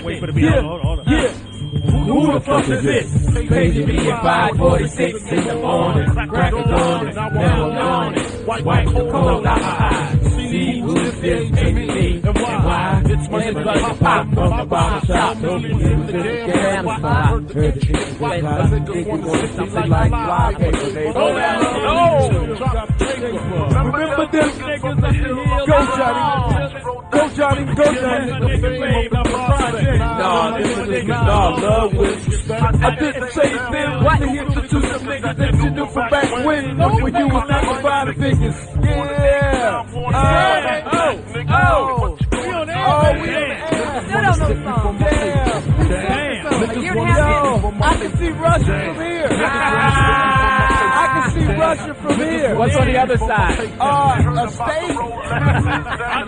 Wait for the beat. Hold on. Who the fuck is this? Paging me at 5:46 in the morning. Crack is on it, now I'm yawning. Wipe the cold out my eyes. See who this is, paging me, and why? It's my like pop from the bottle shop. Don't you use it again? I heard the kitchen. Why I think I want to sit something like fly paper. Remember them niggas up the hill? Go, Johnny. Go, Johnny. No, this is love with. I didn't say them. What? To introduce some niggas that you knew from back when you was not the bottom figures. Yeah. I can see Russia from here. I can see Russia from here. What's on the other side? A state.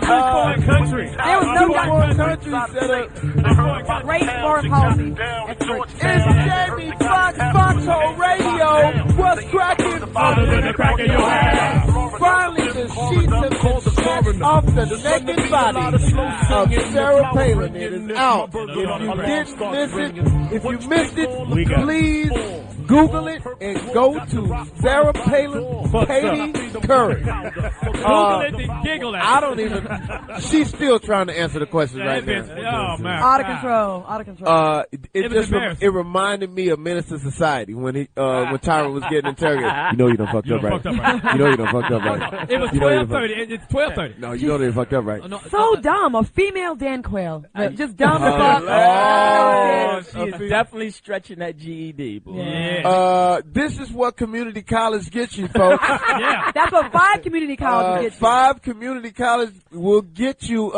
Foreign countries. There was no foreign countries that are great foreign policy. It's Jamie Foxx, Foxxhole Radio. What's cracking? Other than the crack in your ass. Finally, the sheets have been shed off the naked body of Sarah Palin. It is out. If you didn't miss it, if you missed it, please Google it and go to Sarah Palin, Katie Couric. Google it and giggle at it. I don't even. She's still trying to answer the questions right now. Oh man, Out of control. It reminded me of Menace to Society when when Tyra was getting interrogated. You know you done fucked up, right? You know you done fucked up, right? It was 12:30. It's 12:30. No, you know they fucked up, right? So dumb. A female Dan Quayle. Just dumb as fuck. She is definitely stretching that GED, boy. Yeah. This is what community college gets you, folks. Yeah. That's what 5 community colleges get you. 5 community college will get you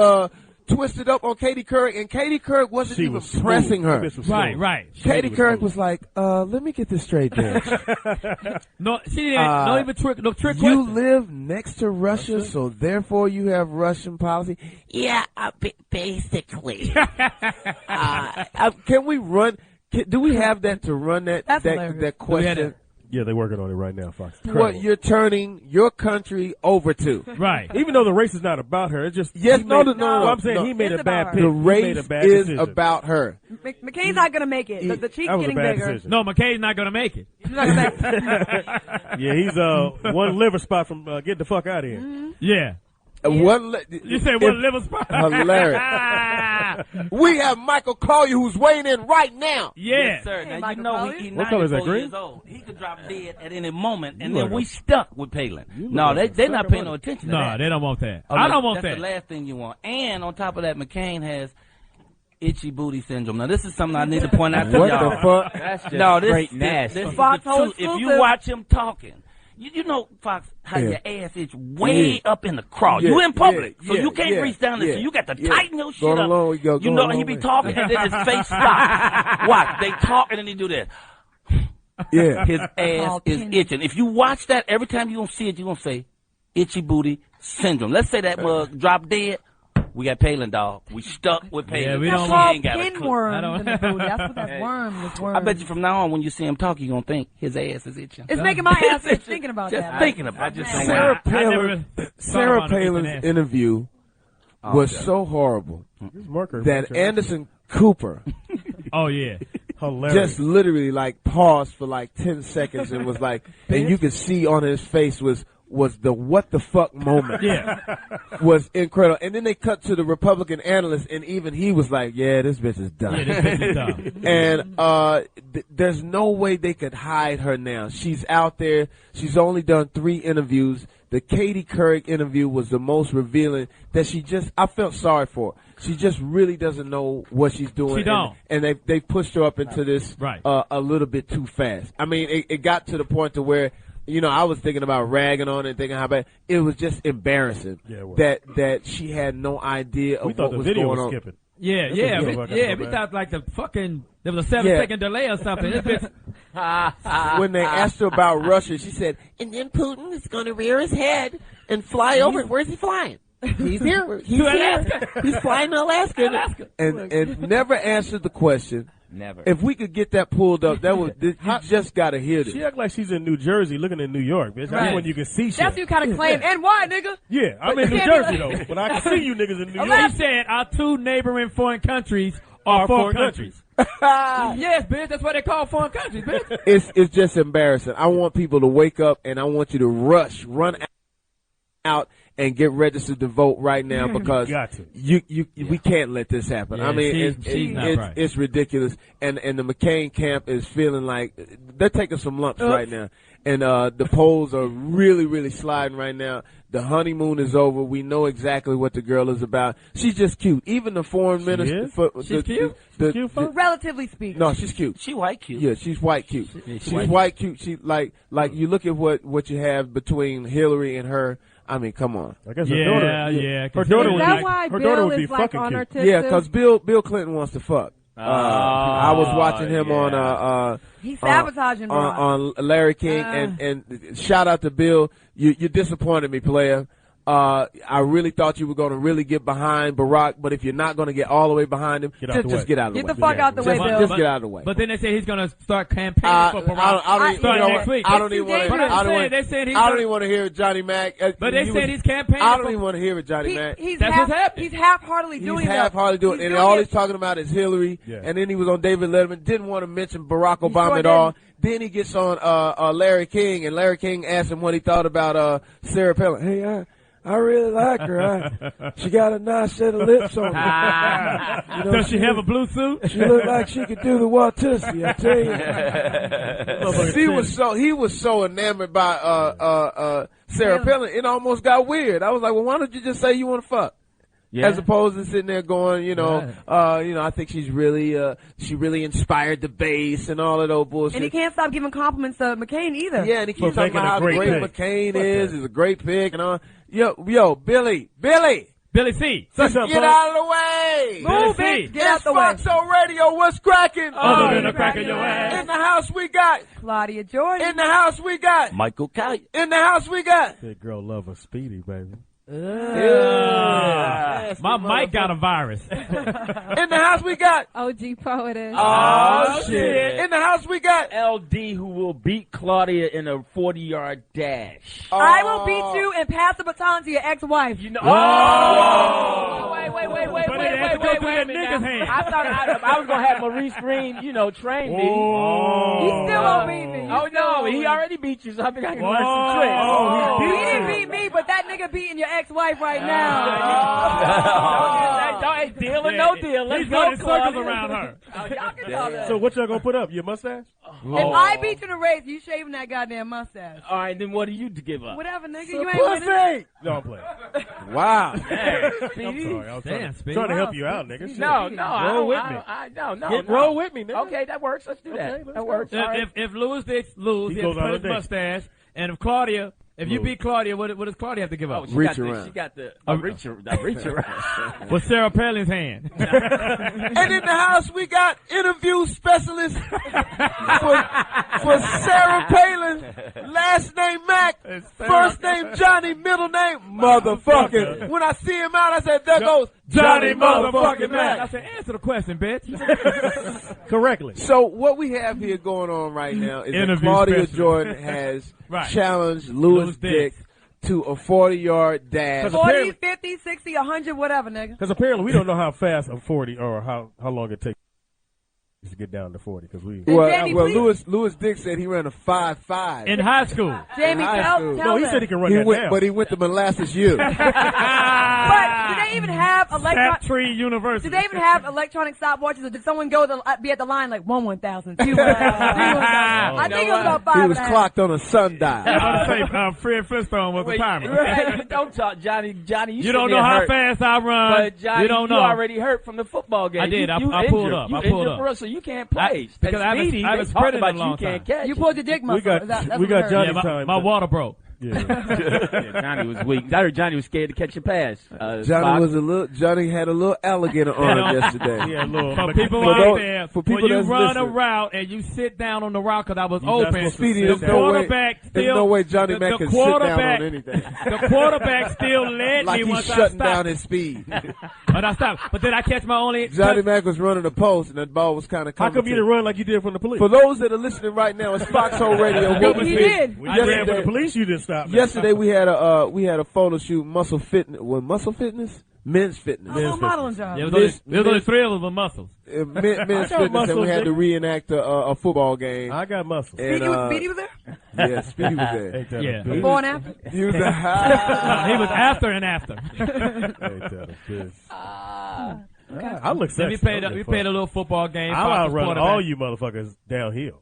twisted up on Katie Couric, and Katie Couric wasn't even pressing her. Right. Katie Couric was like, let me get this straight, bitch. No, she didn't. No even trick. No trick. You live next to Russia, so therefore you have Russian policy. Yeah, basically. Can we run? Do we have that to run that question? Yeah, they're working on it right now, Fox. What you're turning your country over to. Right. Even though the race is not about her, it's just no. I'm saying he made a bad pick. The race is about her. McCain's not going to make it. The cheek's getting bigger. Decision. No, McCain's not going to make it. He's not gonna make it. Yeah, he's one liver spot from getting the fuck out of here. Mm-hmm. Yeah. You said one liver spot. Hilarious. We have Michael Colyar who's weighing in right now. Yeah. Yes, sir. Hey, now, you know he's what color is that, 94 green? years old. He could drop dead at any moment, and then we stuck with Palin. No, they're not paying no attention to that. No, they don't want that. Oh, I don't want that's that. the last thing you want. And on top of that, McCain has itchy booty syndrome. Now, this is something I need to point out to What y'all. the fuck? That's just great nasty. This Foxxhole if you watch him talking, you know, Fox, how your ass is way up in the craw. You in public, so you can't reach down there. So you got to tighten your shit up. You know, he be talking and then his face stops. Watch, they talk and then he do that. Yeah. His ass is itching. If you watch that, every time you gonna see it, you gonna say itchy booty syndrome. Let's say that mug drop dead. We got Palin, dog. We stuck with Palin. Yeah, we don't That's ain't got a clue. pinworm in the booty. That's what that's worm. This worm. I bet you from now on, when you see him talk, you're going to think his ass is itching. It's making my ass itch thinking about Just that. thinking about it. Sarah Palin's interview was so horrible that Anderson Cooper Hilarious. just literally like paused for like 10 seconds and was like, and you could see on his face was the what the fuck moment. Was incredible. And then they cut to the Republican analyst, and even he was like, yeah, this bitch is done. Yeah, this bitch is done. And there's no way they could hide her now. She's out there. She's only done 3 interviews. The Katie Couric interview was the most revealing that I felt sorry for her. She just really doesn't know what she's doing. She don't. And they pushed her up into this a little bit too fast. I mean, it got to the point to where, you know, I was thinking about ragging on it and thinking how bad. It was just embarrassing that she had no idea of what was going on. Skipping. We thought like there was a 7-second delay or something. This bitch. When they asked her about Russia, she said, and then Putin is going to rear his head and fly over. Where's he flying? He's here. He's here. He's flying to Alaska. And never answered the question, Never. If we could get that pulled up, that would. You just gotta hear this. She act like she's in New Jersey, looking in New York, bitch. That's when you can see shit. That's what you kind of claim. And why, nigga? Yeah, I'm in New Jersey though, but I can see you niggas in New York. He said our 2 neighboring foreign countries are foreign countries. Yes, bitch. That's what they call foreign countries, bitch. It's just embarrassing. I want people to wake up, and I want you to run out and get registered to vote right now because we can't let this happen. Yeah, I mean, it's ridiculous. And the McCain camp is feeling like they're taking some lumps right now. And the polls are really, really sliding right now. The honeymoon is over. We know exactly what the girl is about. She's just cute. Even the foreign minister. She's cute? Relatively speaking. No, she's cute. She white cute. Yeah, she's white cute. She's white cute. She like you look at what you have between Hillary and her. I mean, come on. I guess her daughter would be fucking cute. Yeah, because Bill Clinton wants to fuck. I was watching him on he's sabotaging on Larry King and shout out to Bill. You disappointed me, player. I really thought you were going to really get behind Barack, but if you're not going to get all the way behind him, just get out of the way. Get the fuck out the way, Bill. Just get out of the way. But then they say he's going to start campaigning for Barack. Next week. I don't even want to hear it, Johnny Mack. But they said he's campaigning. I don't even want to hear it, Johnny Mack. That's what's happening. He's half-heartedly doing it. He's half-heartedly doing it. And all he's talking about is Hillary. Yeah. And then he was on David Letterman. Didn't want to mention Barack Obama at all. Then he gets on Larry King, and Larry King asked him what he thought about Sarah Palin. Hey, I really like her. She got a nice set of lips on her. Does she have a blue suit? She looked like she could do the Watusi, I tell you. He was so enamored by Sarah Palin, it almost got weird. I was like, well, why don't you just say you want to fuck? Yeah. As opposed to sitting there going, I think she really inspired the base and all of those bullshit. And he can't stop giving compliments to McCain either. Yeah, and he keeps talking about how great McCain is. He's a great pick and all. Yo, Billy C. Get out of the way. Move, bitch. Get out the way. Foxxhole Radio, what's cracking? Other than a crack in your ass. In the house we got Claudia Jordan. In the house we got Michael Colyar. In the house we got that girl love her Speedy, baby. My mic got a virus. In the house we got OG Poetess. Oh shit. In the house we got LD, who will beat Claudia in a 40-yard dash. I will beat you and pass the baton to your ex-wife. Wait. But it has to go through that nigga's hand. I thought I was going to have Maurice Green, train me. He still won't beat me. Oh, no, he already beat you, so I think I can learn some tricks. He didn't beat me, but that nigga beating your ex-wife right now. Don't deal or no deal. Let's go, circles around her. Y'all can talk that. So what y'all gonna put up? Your mustache? If I beat you in a race, you shaving that goddamn mustache. All right, then what do you give up? Whatever, nigga. You ain't winning. No, I'm playing. Wow. I'm sorry. I was trying to help you out, nigga. Shit. No. Roll with me. Roll with me, nigga. Okay, that works. Let's do that. Okay, that works. If Louis Dix lose, he has to cut his mustache. And if Claudia... If you beat Claudia, what does Claudia have to give up? She got the reach around. With Sarah Palin's hand. And in the house, we got interview specialist for Sarah Palin. Last name Mack. First name Johnny. Middle name motherfucking. When I see him out, I said, there goes Johnny motherfucking Mack. I said, answer the question, bitch. Correctly. So what we have here going on right now is that Claudia Jordan has challenged Louis Dix to a 40-yard dash. 40, 50, 60, 100, whatever, nigga. Because apparently we don't know how fast a 40 or how long it takes to get down to 40. Because Louis Dix said he ran a 5.5 in high school. Jamie, tell he said he can run that now. But he went to Molasses U. But do they even have University? Do they even have electronic stopwatches, or did someone be at the line like 1,000, 2,000, 3,000? I think it was about 5. He was clocked on a sundial. I was going to say Fred Flintstone was the timer. Right. Don't talk, Johnny. You don't know how fast I run. But Johnny, you don't know. You already hurt from the football game. I did. I pulled up. So you can't play. Because I was spreading a long time. You pulled your dick muscle. We got Johnny time. My water broke. Yeah, Johnny was weak. I heard Johnny was scared to catch a pass. Johnny had a little alligator on him yesterday. Yeah, a little. For people out there, when you run a route and you sit down on the route because I was open, Speedy, the quarterback still. There's no way Johnny Mack can sit down on anything. The quarterback still led like me he's once I shutting stopped. down his speed. But I stopped. But then I catch my only. Johnny Mack was running the post, and that ball was kind of coming. How come you didn't run like you did from the police? For those that are listening right now, it's Foxxhole Radio. He did. When you ran from the police, you didn't stop. Yesterday we had a photo shoot, Muscle Fitness. What, Muscle Fitness? Men's Fitness. A little modeling job. There was only 3 of them muscles. Men's Fitness, and we had to reenact a football game. I got muscles. And, Speedy was there? Yeah, Speedy was there. Yeah. Before and after? He was He was after and after. I look sexy. We played a little football game. I'll outrun all you motherfuckers downhill.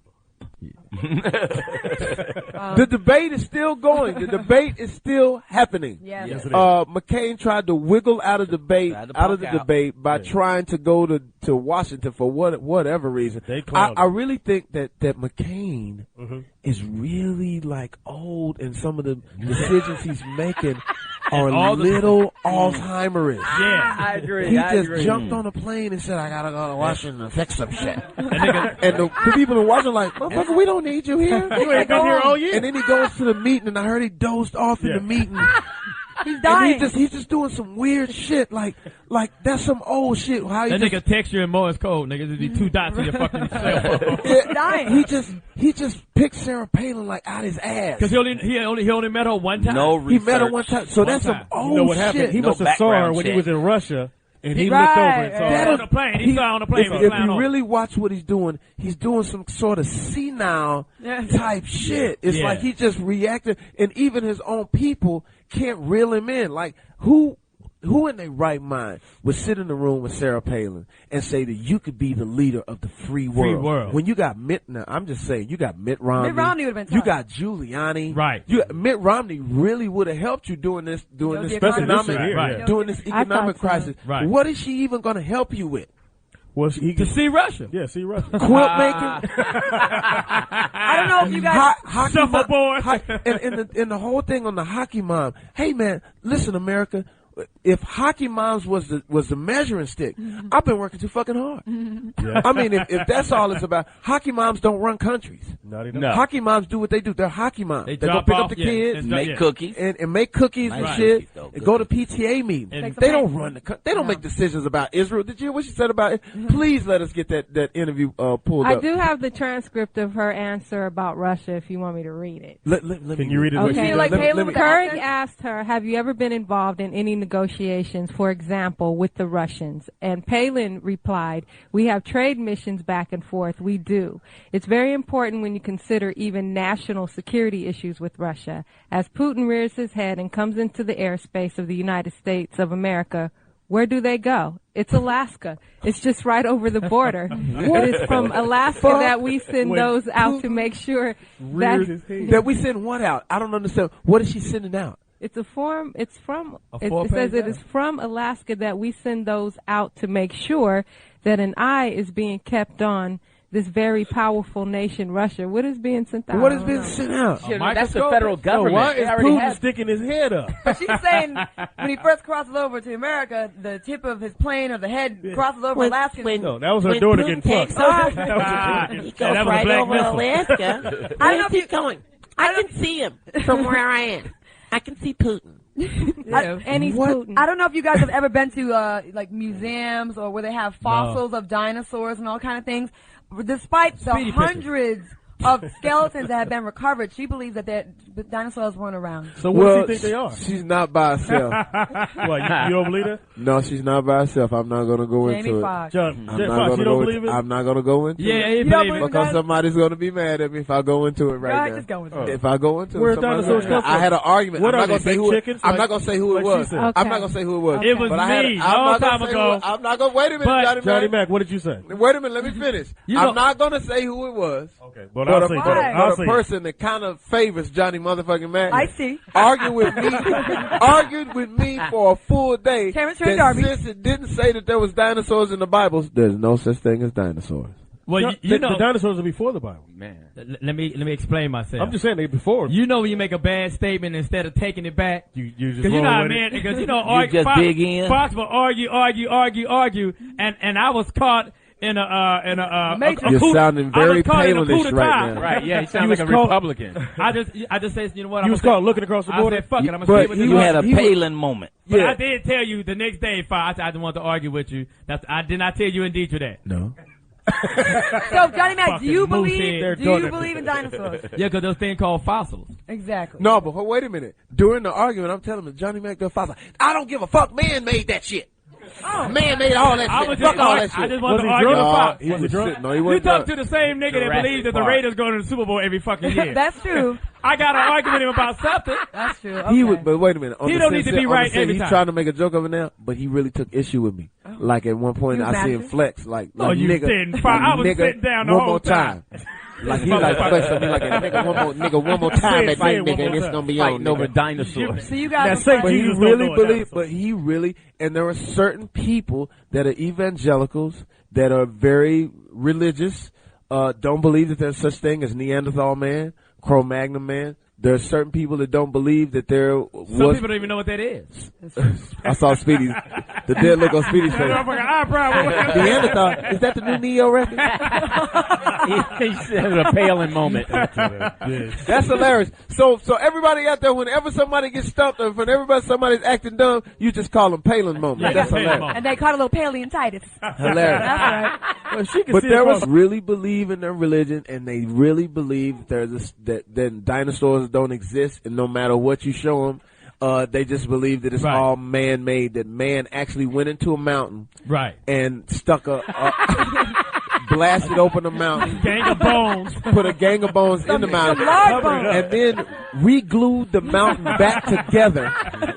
The debate is still going. The debate is still happening. Yes. Yes, it is. McCain tried to wiggle out of the debate by trying to go to Washington for whatever reason. I really think that McCain is really like old, and some of the decisions he's making are a little Alzheimer's. Yeah, I agree. He just jumped on a plane and said, "I gotta go to Washington and fix some shit." And the people in Washington like, "Motherfucker, we don't need you here. You ain't been here all year." And then he goes to the meeting, and I heard he dozed off in the meeting. He's dying. And he's just doing some weird shit, like that's some old shit. How that nigga text you in Morse code, nigga. There'd be 2 dots in your fucking cell phone. He's dying. He just picked Sarah Palin like out his ass. Because he only met her one time. No research. He met her one time. So that's some old You know what happened? shit. He must have saw her when he was in Russia, and he looked over and saw her. On the plane. He saw her on the plane. If you really watch what he's doing some sort of senile type shit. It's like he just reacted, and even his own people can't reel him in. Like, who in their right mind would sit in the room with Sarah Palin and say that you could be the leader of the free world? When you got I'm just saying, you got Mitt Romney. Mitt Romney would have been tough. You got Giuliani. Right. Mitt Romney really would have helped you during this economic crisis. Right. What is she even going to help you with? Well, to see Russia. Yeah, see Russia. Quilt making. I don't know if you guys. Shuffleboard. And the whole thing on the hockey mom. Hey man, listen, America. If hockey moms was the measuring stick, I've been working too fucking hard. Yeah. I mean, if that's all it's about, hockey moms don't run countries. No. Hockey moms do what they do. They're hockey moms. They go drop pick off, up the kids, and Make cookies. and make cookies and shit, and go to PTA meetings. And They don't run they don't make decisions about Israel. Did you hear what she said about it? Please let us get that interview pulled up. I do have the transcript of her answer about Russia if you want me to read it. Can you read it? Okay. Palin Kirk asked her, have you ever been involved in any negotiations, for example, with the Russians? And Palin replied, we have trade missions back and forth. We do. It's very important when you consider even national security issues with Russia. As Putin rears his head and comes into the airspace of the United States of America, where do they go? It's Alaska. It's just right over the border. It is from Alaska that we send those out to make sure that we send what out? I don't understand. What is she sending out? It's a form. It says it is from Alaska that we send those out to make sure that an eye is being kept on this very powerful nation, Russia. What is being sent out? What is being sent out? That's the federal government. Why is Putin sticking his head up? But she's saying when he first crosses over to America, the tip of his plane or the head crosses over Alaska. No, that was her daughter getting plucked. He goes right over Alaska. I don't know if he's going. I can see him from where I am. I can see Putin. And he's Putin. I don't know if you guys have ever been to like museums or where they have fossils of dinosaurs and all kind of things. Despite the hundreds of skeletons that have been recovered, she believes that the dinosaurs weren't around. So what do you think they are? She's not by herself. What, you don't believe it? No, she's not by herself. I'm not going to go Jamie into Foxx. it. Jamie Foxx, you don't believe it? I'm not going to go into it. Yeah, he believe it. Because somebody's going to be mad at me if I go into it right now. Just go into it. If I go into Where it, dinosaurs come from? I had an argument. What I'm are not they, going to say chickens? I'm not going to say who it was. Okay. I'm not going to say who it was. It was But me, long time ago. I'm not going to wait a minute, Johnny Mack, what did you say? Wait a minute, let me finish. I'm not going to say who it was. Okay, but I'll say But a person that kind of favors Johnny motherfucking Mack. I see. Argued with me for a full day. Terrence Darby. Since it didn't say that there was dinosaurs in the Bible, there's no such thing as dinosaurs. Well, you know, the dinosaurs are before the Bible. Man. Let me explain myself. I'm just saying they before. You know when you make a bad statement, instead of taking it back, you just because you know roll how with man, it. because you know, You just dig in. Fox will argue, and I was caught in a You're sounding very Palinish right now. Right, yeah, he sounds like a Republican. I just said, you know what? You was caught looking across the border. I said, fuck it, I'm gonna But stay with You the had a Lord. Palin moment. But Yeah. I did tell you the next day, Fox, I didn't want to argue with you. I did not tell you in detail that. No. So, Johnny Mac, do you Fucking moose believe head. in dinosaurs? Yeah, because those things called fossils. Exactly. No, but wait a minute. During the argument, I'm telling him, Johnny Mac, the father, I don't give a fuck. Man made that shit. Man made all that shit. Fuck all that shit. I just wanted to he argue with drunk? Fox. He was drunk? sitting. No, he You wasn't talk drunk. to the same nigga that Jurassic believes that the Park. Raiders go to the Super Bowl every fucking year. That's true. I got to argue with him about something. That's true. He Okay. was, but wait a minute. On He the don't need to sense- be on the right sense every he's time. trying to make a joke of it now, but he really took issue with me. Like at one point, He was I see him mad? flex. Like you nigga, didn't. I was nigga, sitting down the one whole more time. Like he like flex on me like a nigga, one more time at Say night, it one nigga, more and it's time. gonna be on, Fighting over nigga. dinosaurs. So you Now, guys say are But he Jesus really don't know a believe, dinosaur. but he really, and there are certain people that are evangelicals that are very religious, don't believe that there's such thing as Neanderthal man, Cro-Magnon man. There are certain people that don't believe that there Some was. people don't even know what that is. I saw Speedy, the dead look on Speedy's face. Motherfucker eyebrow. Neanderthal, is that the new Neo record? He said a Palin moment. That's hilarious. So everybody out there, whenever somebody gets stumped or whenever somebody's acting dumb, you just call them Palin moment. Yeah, That's Palin hilarious. moment. and they caught a little paleontitis. Hilarious. That's right. Well, she can But see there across was really believe in their religion, and they really believe that dinosaurs don't exist, and no matter what you show them, they just believe that it's Right. all man-made. That man actually went into a mountain Right. and stuck blasted open a mountain, Gang of bones. put a gang of bones in the mountain, large bones. and then re-glued the mountain back together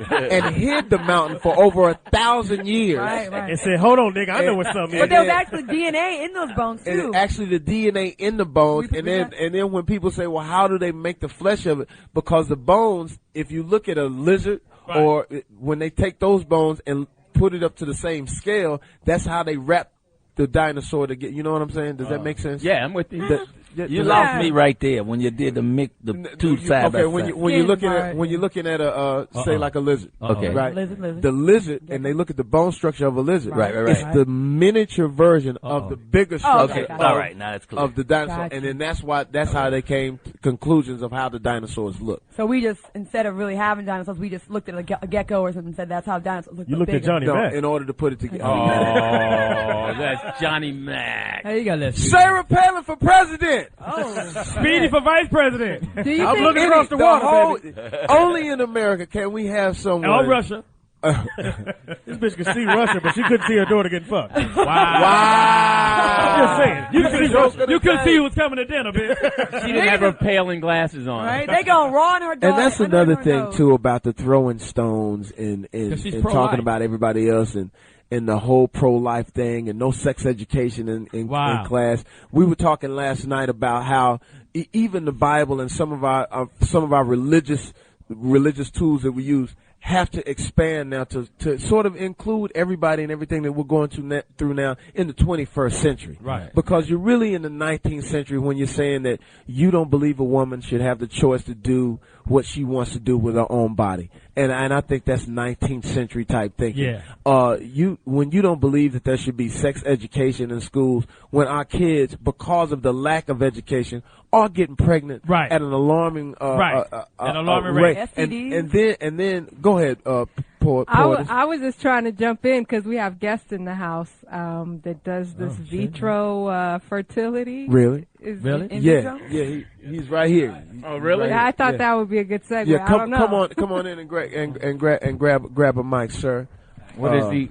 and hid the mountain for over 1,000 years. Right, right. and said, "Hold on, nigga, I know what something is." But there was actually DNA in those bones And too. actually the DNA in the bones, and then when people say, well, how do they make the flesh of it? Because the bones, if you look at a lizard, Right. or when they take those bones and put it up to the same scale, that's how they wrap the dinosaur to get, you know what I'm saying? Does that make sense? Yeah, I'm with you. You lost me right there when you did the two side by Okay, when side. you're looking Right. at when you're looking at a say like a lizard, Okay. right? Lizard. The lizard, and they look at the bone structure of a lizard. Right. It's the miniature version of the bigger Oh, structure okay, Okay, gotcha. all right, now it's clear. of the dinosaur, Gotcha. and then that's how they came to conclusions of how the dinosaurs look. So we just, instead of really having dinosaurs, we just looked at a gecko or something and said that's how dinosaurs look. You but looked at bigger. Johnny No, Mac. in order to put it together. Oh, that's Johnny Mac. Hey, you got that. Sarah Palin for president. Speedy for vice president. Do you I'm think looking across the water, Only in America can we have someone. Or Russia. This bitch could see Russia, but she couldn't see her daughter getting fucked. I'm Wow. just saying. You can see Russia. You couldn't see who was coming to dinner, bitch. She didn't have her Palin glasses on. Right? They gonna ruin her dog. And that's another thing too about the throwing stones and 'Cause she's and pro-life. talking about everybody else and the whole pro-life thing and no sex education in Wow. class. We were talking last night about how even the Bible and some of our religious tools that we use have to expand now to sort of include everybody and everything that we're going through now in the 21st century. Right. Because you're really in the 19th century when you're saying that you don't believe a woman should have the choice to do what she wants to do with her own body. And I think that's 19th century type thinking. Yeah. When you don't believe that there should be sex education in schools, when our kids, because of the lack of education, are getting pregnant Right. at an alarming An alarming rate. STDs. And then go ahead, Poetess. I was just trying to jump in because we have guests in the house that does this vitro fertility. Really? Really? In Yeah, vitro? yeah, he's right here. Oh, really? Yeah, I thought Yeah. that would be a good segue. Yeah, I don't know. come on in and grab a mic, sir. What is he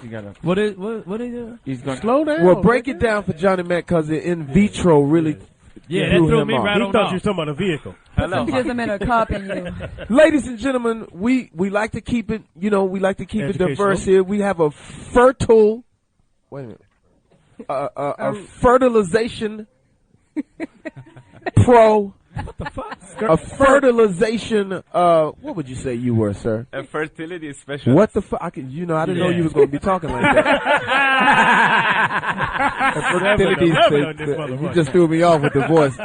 gonna? What is it? He's gonna Slow down. Well, break it down for Johnny Mac because the in vitro really Yeah, that threw threw him me off. right He on thought off. you was talking about a vehicle. Some jism in a cup and you. Ladies and gentlemen, we like to keep it, we like to keep it Educational. diverse here. We have a fertile, wait a minute, a fertilization pro. What the fuck? A fertilization, what would you say you were, sir? a fertility specialist. What the fuck? I didn't know you was going to be talking like that. You just threw me off with the voice.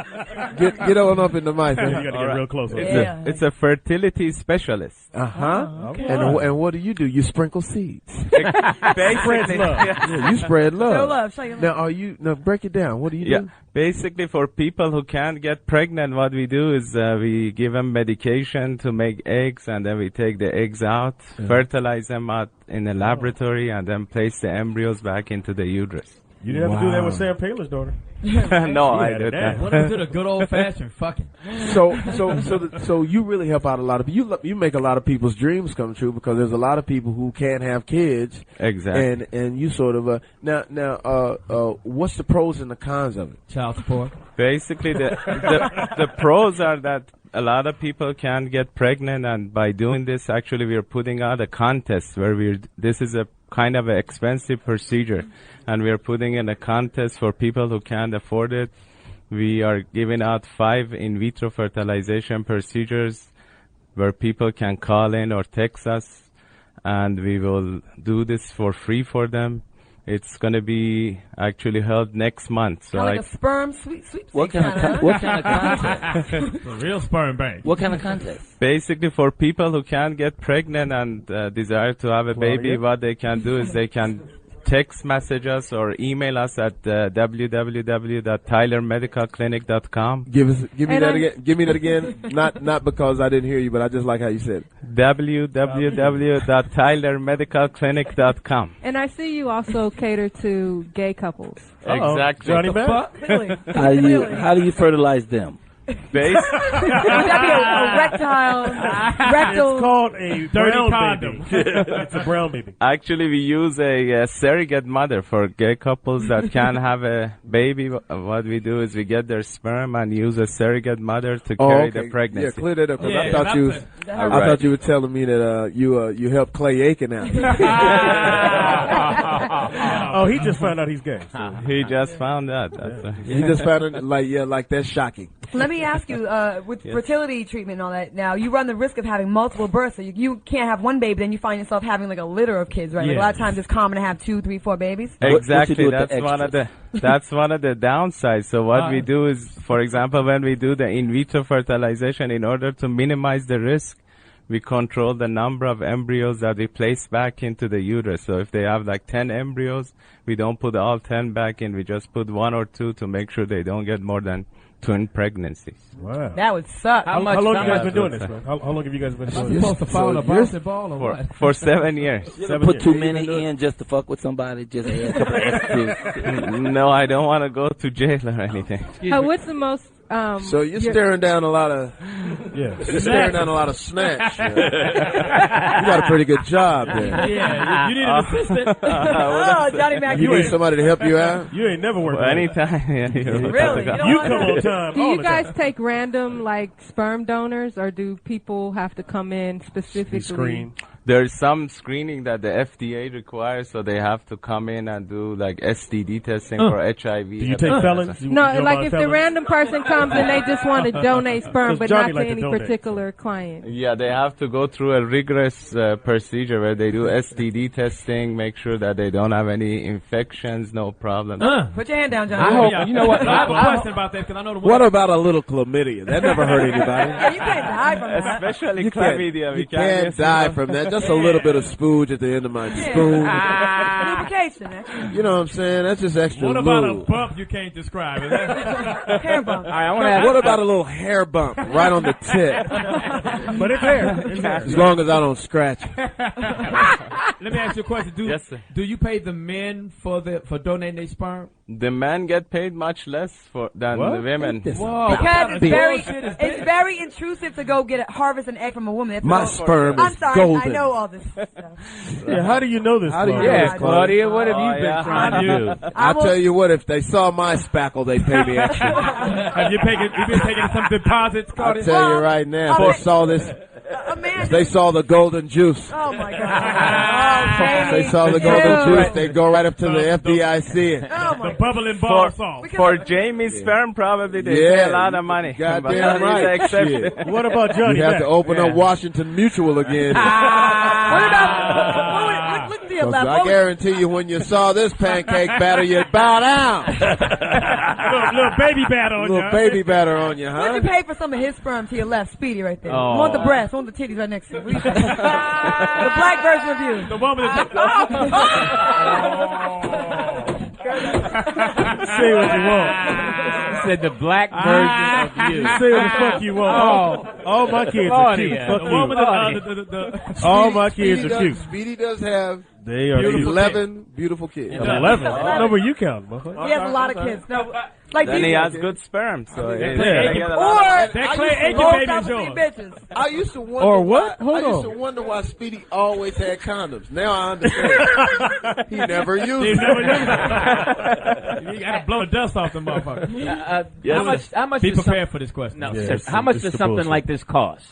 Get on up in the mic. You got to get real close. It's a fertility specialist. Okay. And what do? You sprinkle seeds. Basically, you spread love. Show love. Show your love. Now break it down. What do you do? Basically, for people who can't get pregnant, what we do is we give them medication to make eggs, and then we take the eggs out, fertilize them out in a laboratory, and then place the embryos back into the uterus. You didn't have to do that with Sam Palin's daughter. No, I did that. What is it? A good old fashioned fucking. So you really help out a lot of people. You make a lot of people's dreams come true because there's a lot of people who can't have kids. Exactly. And you sort of now what's the pros and the cons of it? Child support. Basically, the pros are that a lot of people can't get pregnant, and by doing this, actually, we are putting out a contest where this is a kind of an expensive procedure, and we are putting in a contest for people who can't afford it. We are giving out 5 in vitro fertilization procedures where people can call in or text us, and we will do this for free for them. It's going to be actually held next month. So like a sperm sweep. What kind of contest? A real sperm bank. What kind of contest? Basically, for people who can't get pregnant and desire to have a baby, what they can do is they can text message us or email us at www.tylermedicalclinic.com. Give me that again. Give me that again. Not because I didn't hear you, but I just like how you said it. www.tylermedicalclinic.com. And I see you also cater to gay couples. Exactly. Johnny Mack? Really? How do you fertilize them? Would that be a rectal? It's called a brown condom. It's a brown baby. Actually, we use a surrogate mother for gay couples that can't have a baby. What we do is we get their sperm and use a surrogate mother to carry the pregnancy. Yeah, clear that up. I thought you were telling me that you helped Clay Aiken out. Oh, he just found out he's gay. So. He just found out. He just found it. Like that's shocking. Let me ask you, with fertility treatment and all that, now you run the risk of having multiple births. So you can't have one baby, then you find yourself having like a litter of kids, right? Like a lot of times it's common to have 2, 3, 4 babies. Exactly. That's one of the downsides. So what we do is, for example, when we do the in vitro fertilization, in order to minimize the risk, we control the number of embryos that we place back into the uterus. So if they have like 10 embryos, we don't put all 10 back in. We just put 1 or 2 to make sure they don't get more than twin pregnancies. Wow. That would suck. How long have you guys been doing this, man? How long have you guys been doing this? Supposed to follow a basketball or what? For 7 years. You ever put too many in just to fuck with somebody? Just a couple extras? No, I don't want to go to jail or anything. What's the most... so you're staring down a lot of... You're staring down a lot of snatch. You got a pretty good job there. Yeah, you need an assistant. Johnny Mack. You need somebody to help you out? You ain't never worked anytime. Really? You come on time. Do you guys take random, like, sperm donors, or do people have to come in specifically? Screen. There's some screening that the FDA requires, so they have to come in and do like STD testing for HIV. Do you take felons? No, like if the random person comes and they just want to donate sperm, but not to any particular client. Yeah, they have to go through a rigorous procedure where they do STD testing, make sure that they don't have any infections, no problem. Put your hand down, John. You know what? I have a question about that because I know the one. What about a little chlamydia? That never hurt anybody. Yeah, you can't die from that. Especially chlamydia. You can't die from that. Just a little bit of spooge at the end of my spoon. Lubrication. You know what I'm saying? That's just extra What about lube. a bump you can't describe? Hair bump. All right, I want to ask. What about a little hair bump right on the tip? But it's there. It's there. As long as I don't scratch it. Let me ask you a question. Yes, sir. Do you pay the men for donating their sperm? The men get paid much less than the women. Whoa. Because it's very intrusive to go harvest an egg from a woman. My sperm I'm is sorry, golden. I know all this stuff. Yeah, how do you know this? How do you know Claudia? this, Claudia? Claudia, what have you been trying to do? I'll tell you what, if they saw my spackle, they'd pay me extra. Have you been taking some deposits, I'll Claudia? tell you right now, if they saw this, if they saw the golden juice. Oh my God! If they saw the golden juice, they'd go right up to the FDIC. The bubbling ball salt. For Jamie's sperm, probably they pay a lot of money. Goddamn right. Shit. What about Johnny? You have to open up Washington Mutual again. What about? Look at the your left. I guarantee you, when you saw this pancake batter, you'd bow down. little baby batter on you. Little baby batter on you, huh? Would you pay for some of his sperm to your left? Speedy right there. Oh. Want the breast, want the titties right next to you. The black version of you. The one with the... Say what you want. Said the black version of you. Say what the fuck you want. All my kids are cute. Fuck you. All my kids are cute. Speedy does have They are 11 beautiful kids. 11. What number you count, motherfucker? He has a lot of kids. No, like Then he these- has good sperm. So Or That Clay Aiken baby is yours. bitches. I used to wonder Or what? I used to wonder why Speedy always had condoms. Now I understand. He never used He them. never used it. You gotta blow the dust off the motherfucker. How much Be does prepared for this question. No, Yeah, seriously, how much it's does the something bullshit. like this cost?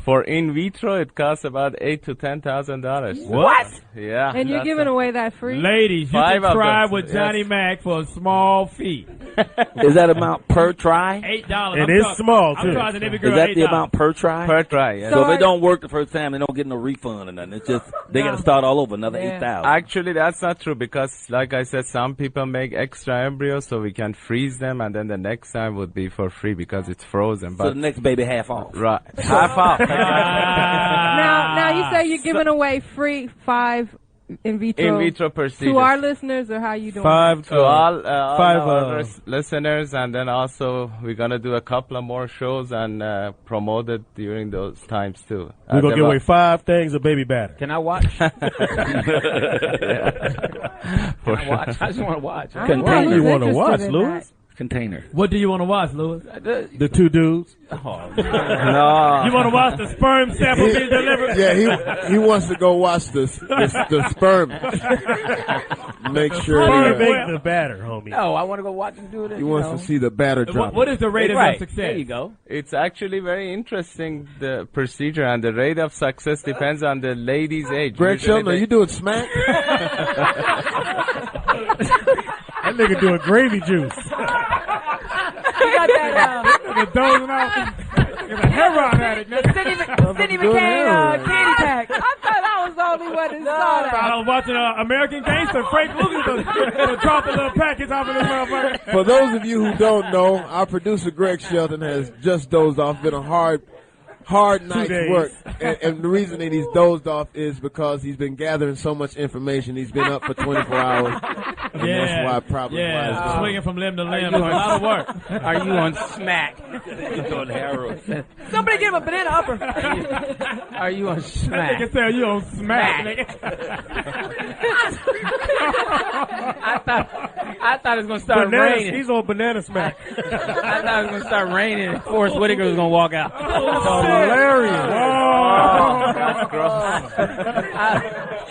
for in vitro, it costs about $8,000 to $10,000. What? Yeah. And you're giving away that free? Ladies, you 5 can of try them, with Johnny yes. Mack for a small fee. Is that amount per try? $8. It is small, too. I'm charging every girl Is that $8. the amount per try? Per try, yeah. So if it don't work the first time, they don't get no refund or nothing. It's just they got to start all over, another $8,000. Actually, that's not true because, like I said, some people make extra embryos so we can freeze them, and then the next time would be for free because it's frozen. So But the next baby half off. right, half off. Now you say you're giving away free 5 in vitro procedures to our listeners, or how you doing? 5 to all five, our listeners, and then also we're gonna do a couple of more shows and promote it during those times too. We're going to give away 5 things of baby batter. Can I watch? For Can I watch? I just want to watch. I don't know What do you who's want to watch, interested in Louis? Container. What do you want to watch, Louis? The 2 dudes. no. You want to watch the sperm sample being delivered? Yeah, he wants to go watch the sperm. Make sure Sperm make the batter, homie. No, I want to go watch him do it. he wants to see the batter drop. What is the rate of Right. success? There you go. It's actually very interesting, the procedure, and the rate of success depends on the lady's age. Greg Usually Shelton, are they- you doing smack? That nigga doing gravy juice. You got that, The dozing off. You're a heroin addict, man. Cindy McCain candy pack. I thought I was the only one that saw that. I was watching American Gangster. Frank Lucas to drop the little package off of this motherfucker. For those of you who don't know, our producer Greg Shelton has just dozed off. Been a hard night's days. work, and the reason that he's dozed off is because he's been gathering so much information. He's been up for 24 hours, and that's why probably why it's gone. Swinging from limb to limb. A lot of work. Are you on smack? Doing Harold. Somebody give him a banana upper. Are you on That smack? nigga said you on smack, nigga. I thought it was gonna start Bananas. raining. He's on banana smack. I thought it was gonna start raining and Forrest Whitaker was gonna walk out. Hilarious.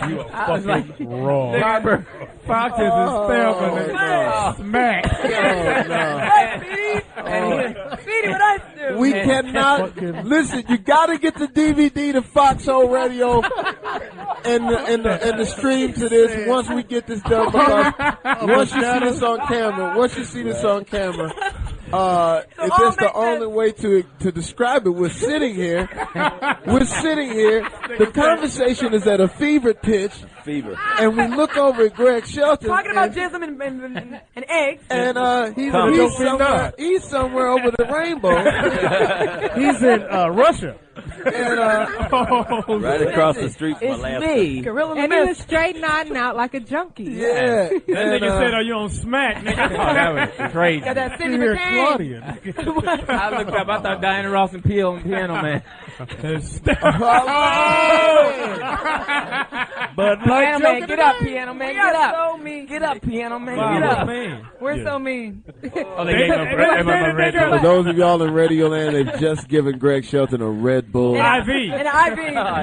You I was like, Wrong. Barbara Fox is hysterical, nigga. Smack. Speedy, what I do? We cannot listen. You got to get the DVD to Foxxhole Radio and the stream to this once we get this done. Because once you see this on camera, if it's the only way to describe it, we're sitting here. The conversation is at a fever pitch. And we look over at Greg Shelton. Talking about jism and eggs. And he's somewhere over the rainbow. He's in Russia. And Right across the street from it's Alaska. me. Gorilla And he was straight nodding out like a junkie. yeah. That nigga said, are you on smack, nigga? Oh, that was crazy. Got that Cindy Here, McCain. Claudia. I looked up. I thought Diana Ross and Peel and Piano Man. But Piano Man, get up, Piano Man, We get are up. so mean. Get up, Piano Man, Wow, get what's up. mean? We're so mean. Oh, they gave him a red For those of y'all in Radio Land, they've just given Greg Shelton a Red Bull. IV. And IV.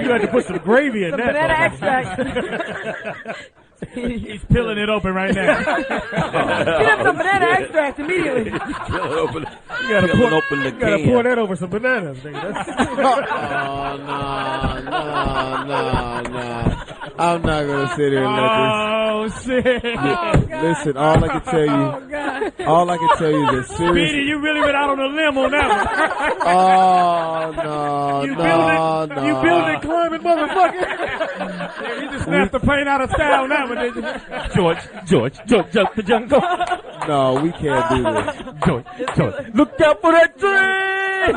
you had to put some gravy in Some that. banana motherfucker. extract. He's peeling it open right now. Get up some banana extract immediately. You gotta Open the gotta can. pour that over some bananas, nigga. No. I'm not gonna sit here and let Oh, shit. this. Listen, all I can tell you is that Speedy, serious. you really went out on a limb on that one. Oh no, You no. building climbing motherfucker. You just snapped the plane out of style now, but George, jump the jungle. No, we can't do this. George, look out for that tree!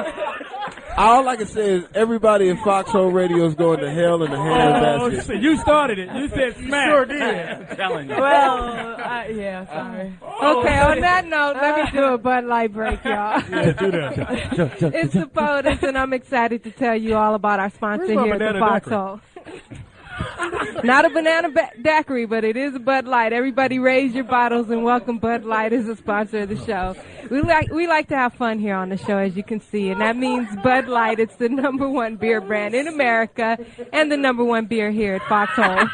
All I can say is everybody in Foxxhole Radio is going to hell in the handbasket. Shit, you started it. You said smack. Sure did. I'm telling you. Well, yeah, sorry. Okay, on that note, let me do a Bud Light break, y'all. Yeah, do that. It's the Poetess, and I'm excited to tell you all about our sponsor Where's my here at the banana Foxxhole. Not a banana daiquiri, but it is a Bud Light. Everybody raise your bottles and welcome Bud Light as a sponsor of the show. We like to have fun here on the show, as you can see, and that means Bud Light. It's the #1 beer brand in America and the #1 beer here at Foxxhole.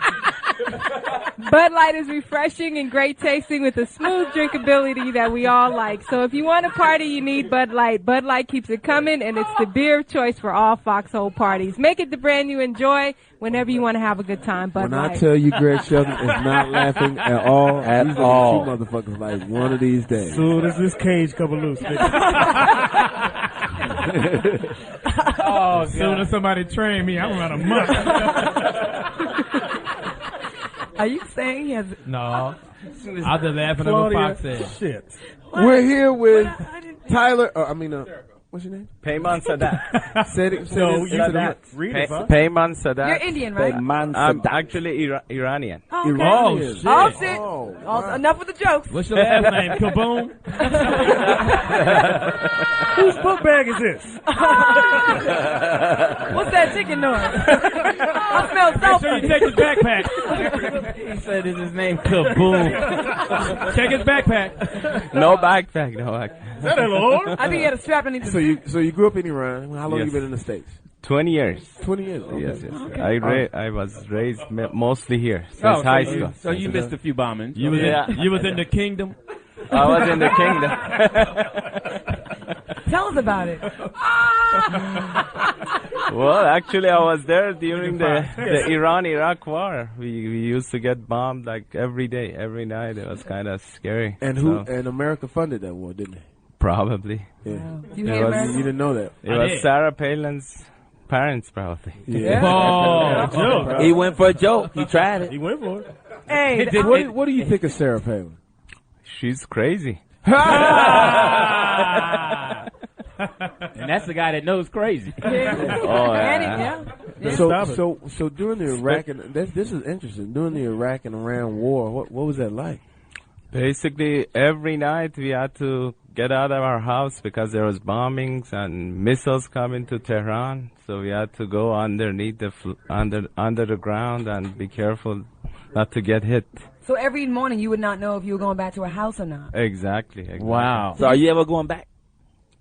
Bud Light is refreshing and great tasting with a smooth drinkability that we all like. So if you want a party, you need Bud Light. Bud Light keeps it coming, and it's the beer of choice for all Foxxhole parties. Make it the brand you enjoy whenever you want to have a good time. Bud When Light. I tell you Greg Shelton is not laughing at all, he's all. Two motherfuckers like one of these days. Soon as this cage come loose, nigga. Oh, soon as somebody train me, I'm around a month. Are you saying he has... No. I'm just laughing at what Fox said. Shit. We're here with Tyler. What's your name? Peyman Saadat. Said it. No, you Saadat. read it, huh? Peyman Saadat. You're Indian, right? Peyman I'm Saadat. actually Iranian. Oh, okay. Iranian. Oh, shit. Oh, Oh, enough with the jokes. What's your last name? Kaboom? Whose book bag is this? What's that chicken noise? I smell Make soap. sure you take his backpack. He said it's his name, Kaboom. Check his backpack. No backpack, no backpack. Is that a Lord? I think he had a strap underneath So you grew up in Iran. How long Yes. you been in the States? 20 years. 20 years. Okay. Yes. I was raised mostly here since high school. So you missed a few bombings. You was in the kingdom. I was in the kingdom. Tell us about it. Well, actually, I was there during the Iran-Iraq war. We used to get bombed like every day, every night. It was kind of scary. And and America funded that war, didn't they? Probably. Yeah. You hate America? You didn't know that. It was Sarah Palin's parents, probably. Yeah. Oh, joke. He went for a joke. He tried it. He went for it. Hey, What do you think of Sarah Palin? She's crazy. And that's the guy that knows crazy. Oh, yeah. So during the Iraq and this is interesting. During the Iraq and Iran war, what was that like? Basically, every night we had to get out of our house because there was bombings and missiles coming to Tehran. So we had to go underneath under the ground and be careful not to get hit. so every morning you would not know if you were going back to a house or not. Exactly. Wow. So are you ever going back?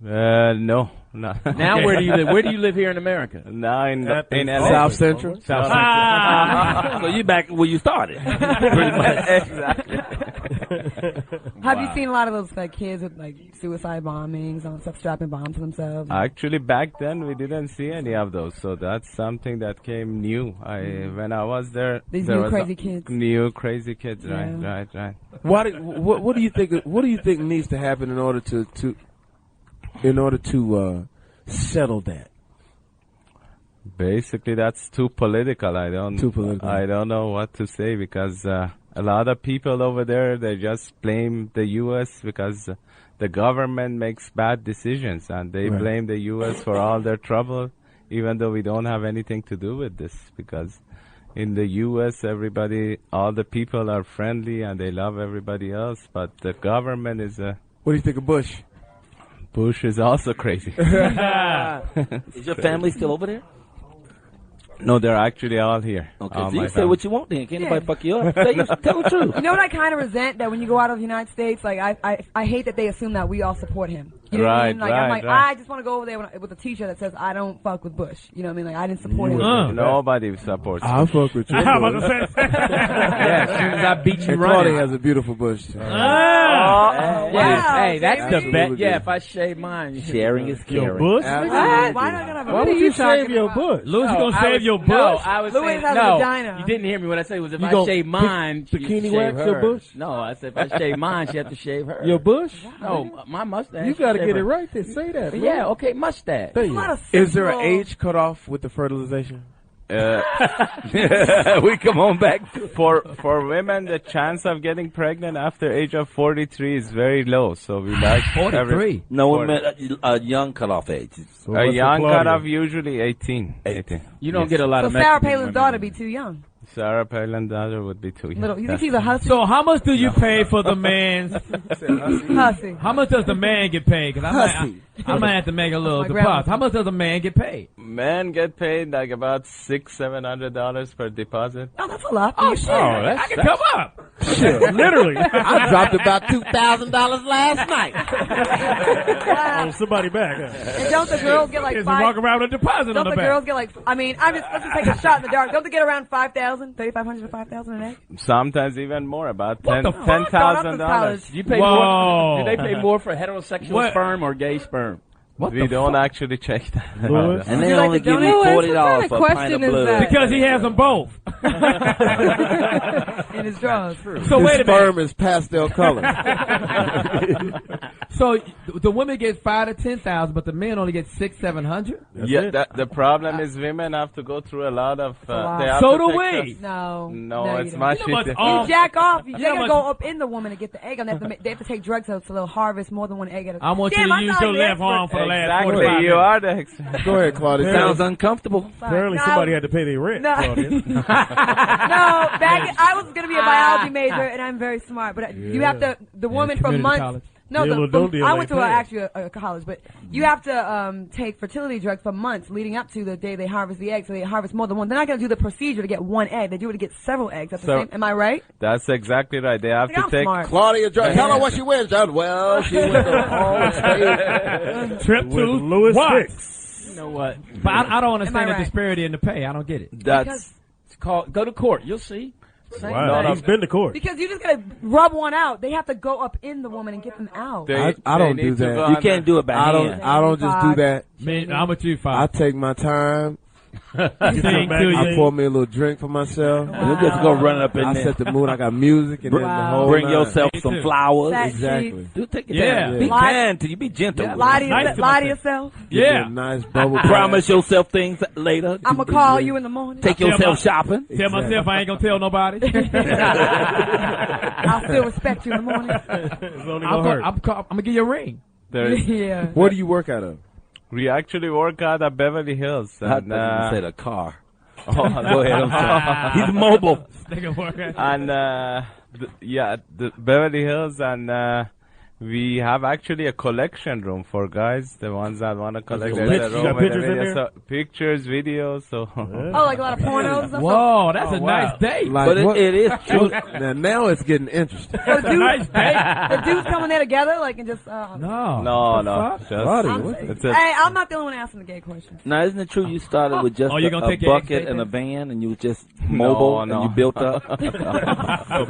No. Now where do you live? Where do you live here in America? Now in LA. South Central. So you back where you started. Pretty much. Exactly. Have you seen a lot of those like kids with like suicide bombings and stuff, strapping bombs to themselves? Actually, back then we didn't see any of those, so that's something that came new. When I was there, These there new was crazy kids. New crazy kids, Yeah. right. What do you think? What do you think needs to happen in order to settle that? Basically, that's too political. I don't know what to say because a lot of people over there, they just blame the U.S. because the government makes bad decisions, and they blame the U.S. for all their trouble, even though we don't have anything to do with this. Because in the U.S., all the people are friendly and they love everybody else, but the government is a... What do you think of Bush? Bush is also crazy. Is your family still over there? No, they're actually all here. Okay, all so you my say family. what you want then. Can't nobody fuck you up. Tell the truth. You know what I kind of resent? That when you go out of the United States, like I hate that they assume that we all support him. You know what I mean? Like I'm like, I just want to go over there with a T-shirt that says I don't fuck with Bush. You know what I mean? Like I didn't support him. Nobody supports I'll fuck with you. I'm about to say. Yeah, as soon as I beat you And running. Claudia has a beautiful bush. Wow, Hey, that's the Jamie. bet. Yeah, if I shave mine, Sharing is Your caring. bush? Why not gonna have a Why would you shave your bush? Louis gonna I save was- your bush. No, I was Louis saying, has a no, vagina. you didn't hear me. What I said was if You I gon' shave mine, she bikini shave wax her. your bush? No, I said if I shave mine, she have to shave her. Your bush? No, my mustache. You got to shave get her. it right there. Say that. Yeah, okay, mustache. There you a lot go. of Is there an sexual- age cutoff with the fertilization? We come on back. For women, the chance of getting pregnant after age of 43 is very low. So we like 43. No, we meant a young cutoff age. So a what's young for Claudia? cutoff usually 18. You don't get a lot So of Sarah Mexican Palin's women. daughter be too young. Sarah Palin's daughter would be too young. Little, you think she's a hussy? So how much do you pay for the man's? Hussy. How much does the man get paid? Because I might have to make a little My grandma. deposit. How much does a man get paid? Men get paid like about $600-700 per deposit. Oh, that's a lot. Oh shit! I can come up. Shit, literally. I dropped about $2,000 last night. Oh, somebody back. Huh? And don't the girls get like Just five? walk around with a deposit Don't on the the girls back. get like? I mean, let's just take a shot in the dark. Don't they get around 5,000, 3,500 to 5,000 an egg? Sometimes even more, about What the fuck? $10,000. Do you pay Whoa. more? Do they pay more for heterosexual What? sperm or gay sperm? What We the don't fuck? actually check that. Lewis? And Would they you like only to give donate? you Lewis, $40 what kind of for a pint question of is blood. that? Because he has them both. In his drawers. So His wait a minute. sperm is pastel color. So the women get 5,000 to 10,000, but the men only get 600-700. Yeah, the problem is women have to go through a lot of. They have So to do take we. No. No, you it's don't. much You know easier. what's You jack off. You You know gotta much- go up in the woman to get the egg, and they have to take drugs so they'll harvest more than one egg at a time. I want you Damn, to I'm use not your an left expert. arm for the last Exactly, 45 you minutes. are the expert. Go ahead, Claudia. Sounds uncomfortable. Apparently No. somebody had to pay their rent. No. Claudia. No, I was gonna be a biology major, and I'm very smart. But you have to the woman for community months. college. No, Deal or don't deal I ain't went to paying. actually a college, but you have to take fertility drugs for months leading up to the day they harvest the egg. So they harvest more than one. They're not gonna do the procedure to get one egg. They do it to get several eggs at the So- same. Am I right? That's exactly right. They have I think to I'm take. smart. Claudia Jordan. Tell her what she wins, John. Well, she went to all state. Trip With to Lewis what? Dix. You know what? But I don't understand the right? disparity in the pay. I don't get it. That's It's called, go to court. You'll see. Wow, he's been to court. Because you just gotta rub one out. They have to go up in the woman and get them out. I don't do that. You can't do it by hand. I don't just do that. Man, I'm with you, I Fox. take my time. Sing some to magazine. I you. pour me a little drink for myself. You just go run up in I there. set the mood. I got music and then the whole Bring nine. yourself Me some too. flowers. Fat Exactly. cheeks. Do take your Yeah. time. Be Lie- kind to you. Be gentle. with Lie it. to, Nice to lie to myself. yourself. Give me Yeah. a nice bubble. Promise yourself things later. I'm gonna call you in the morning. Take Tell yourself my- shopping. Tell myself I ain't gonna tell nobody. I'll still respect you in the morning. It's only gonna hurt. I'm gonna give you a ring. Yeah. Where do you work out of? we actually work out at Beverly Hills. I And, thought you said a car. oh, Go ahead. I'm sorry. He's mobile. Nigga work out. and the Beverly Hills, and we have actually a collection room for guys, the ones that want to collect. You There's a got room with pictures in video, there? so pictures, videos. So Oh, like a lot of pornos and stuff. Whoa, that's a wow. nice date. Like But what? it is true. Now it's getting interesting. So That's a nice date. the dudes coming there together, like, and just. No. no, Fuck? just it's a, Hey, I'm not the only one asking the gay questions. Now, isn't it true you started with just Oh, you gonna a take your bucket ex-date and a then? van and you was just mobile no. and you built up? A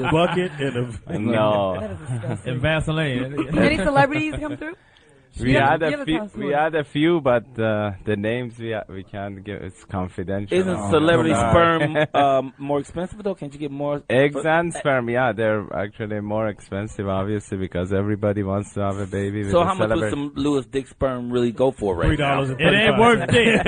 bucket and a... no. That is disgusting. And Vaseline. Any celebrities come through? We Yeah, had give a us few. some We story. had a few, but the names we can't give. It's confidential. Isn't celebrity sperm more expensive though? Can't you get more Eggs and sperm, yeah, they're actually more expensive, obviously, because everybody wants to have a baby. With So a how much would celebrity. some Lewis Dix sperm really go for right now? $3. It ain't worth it.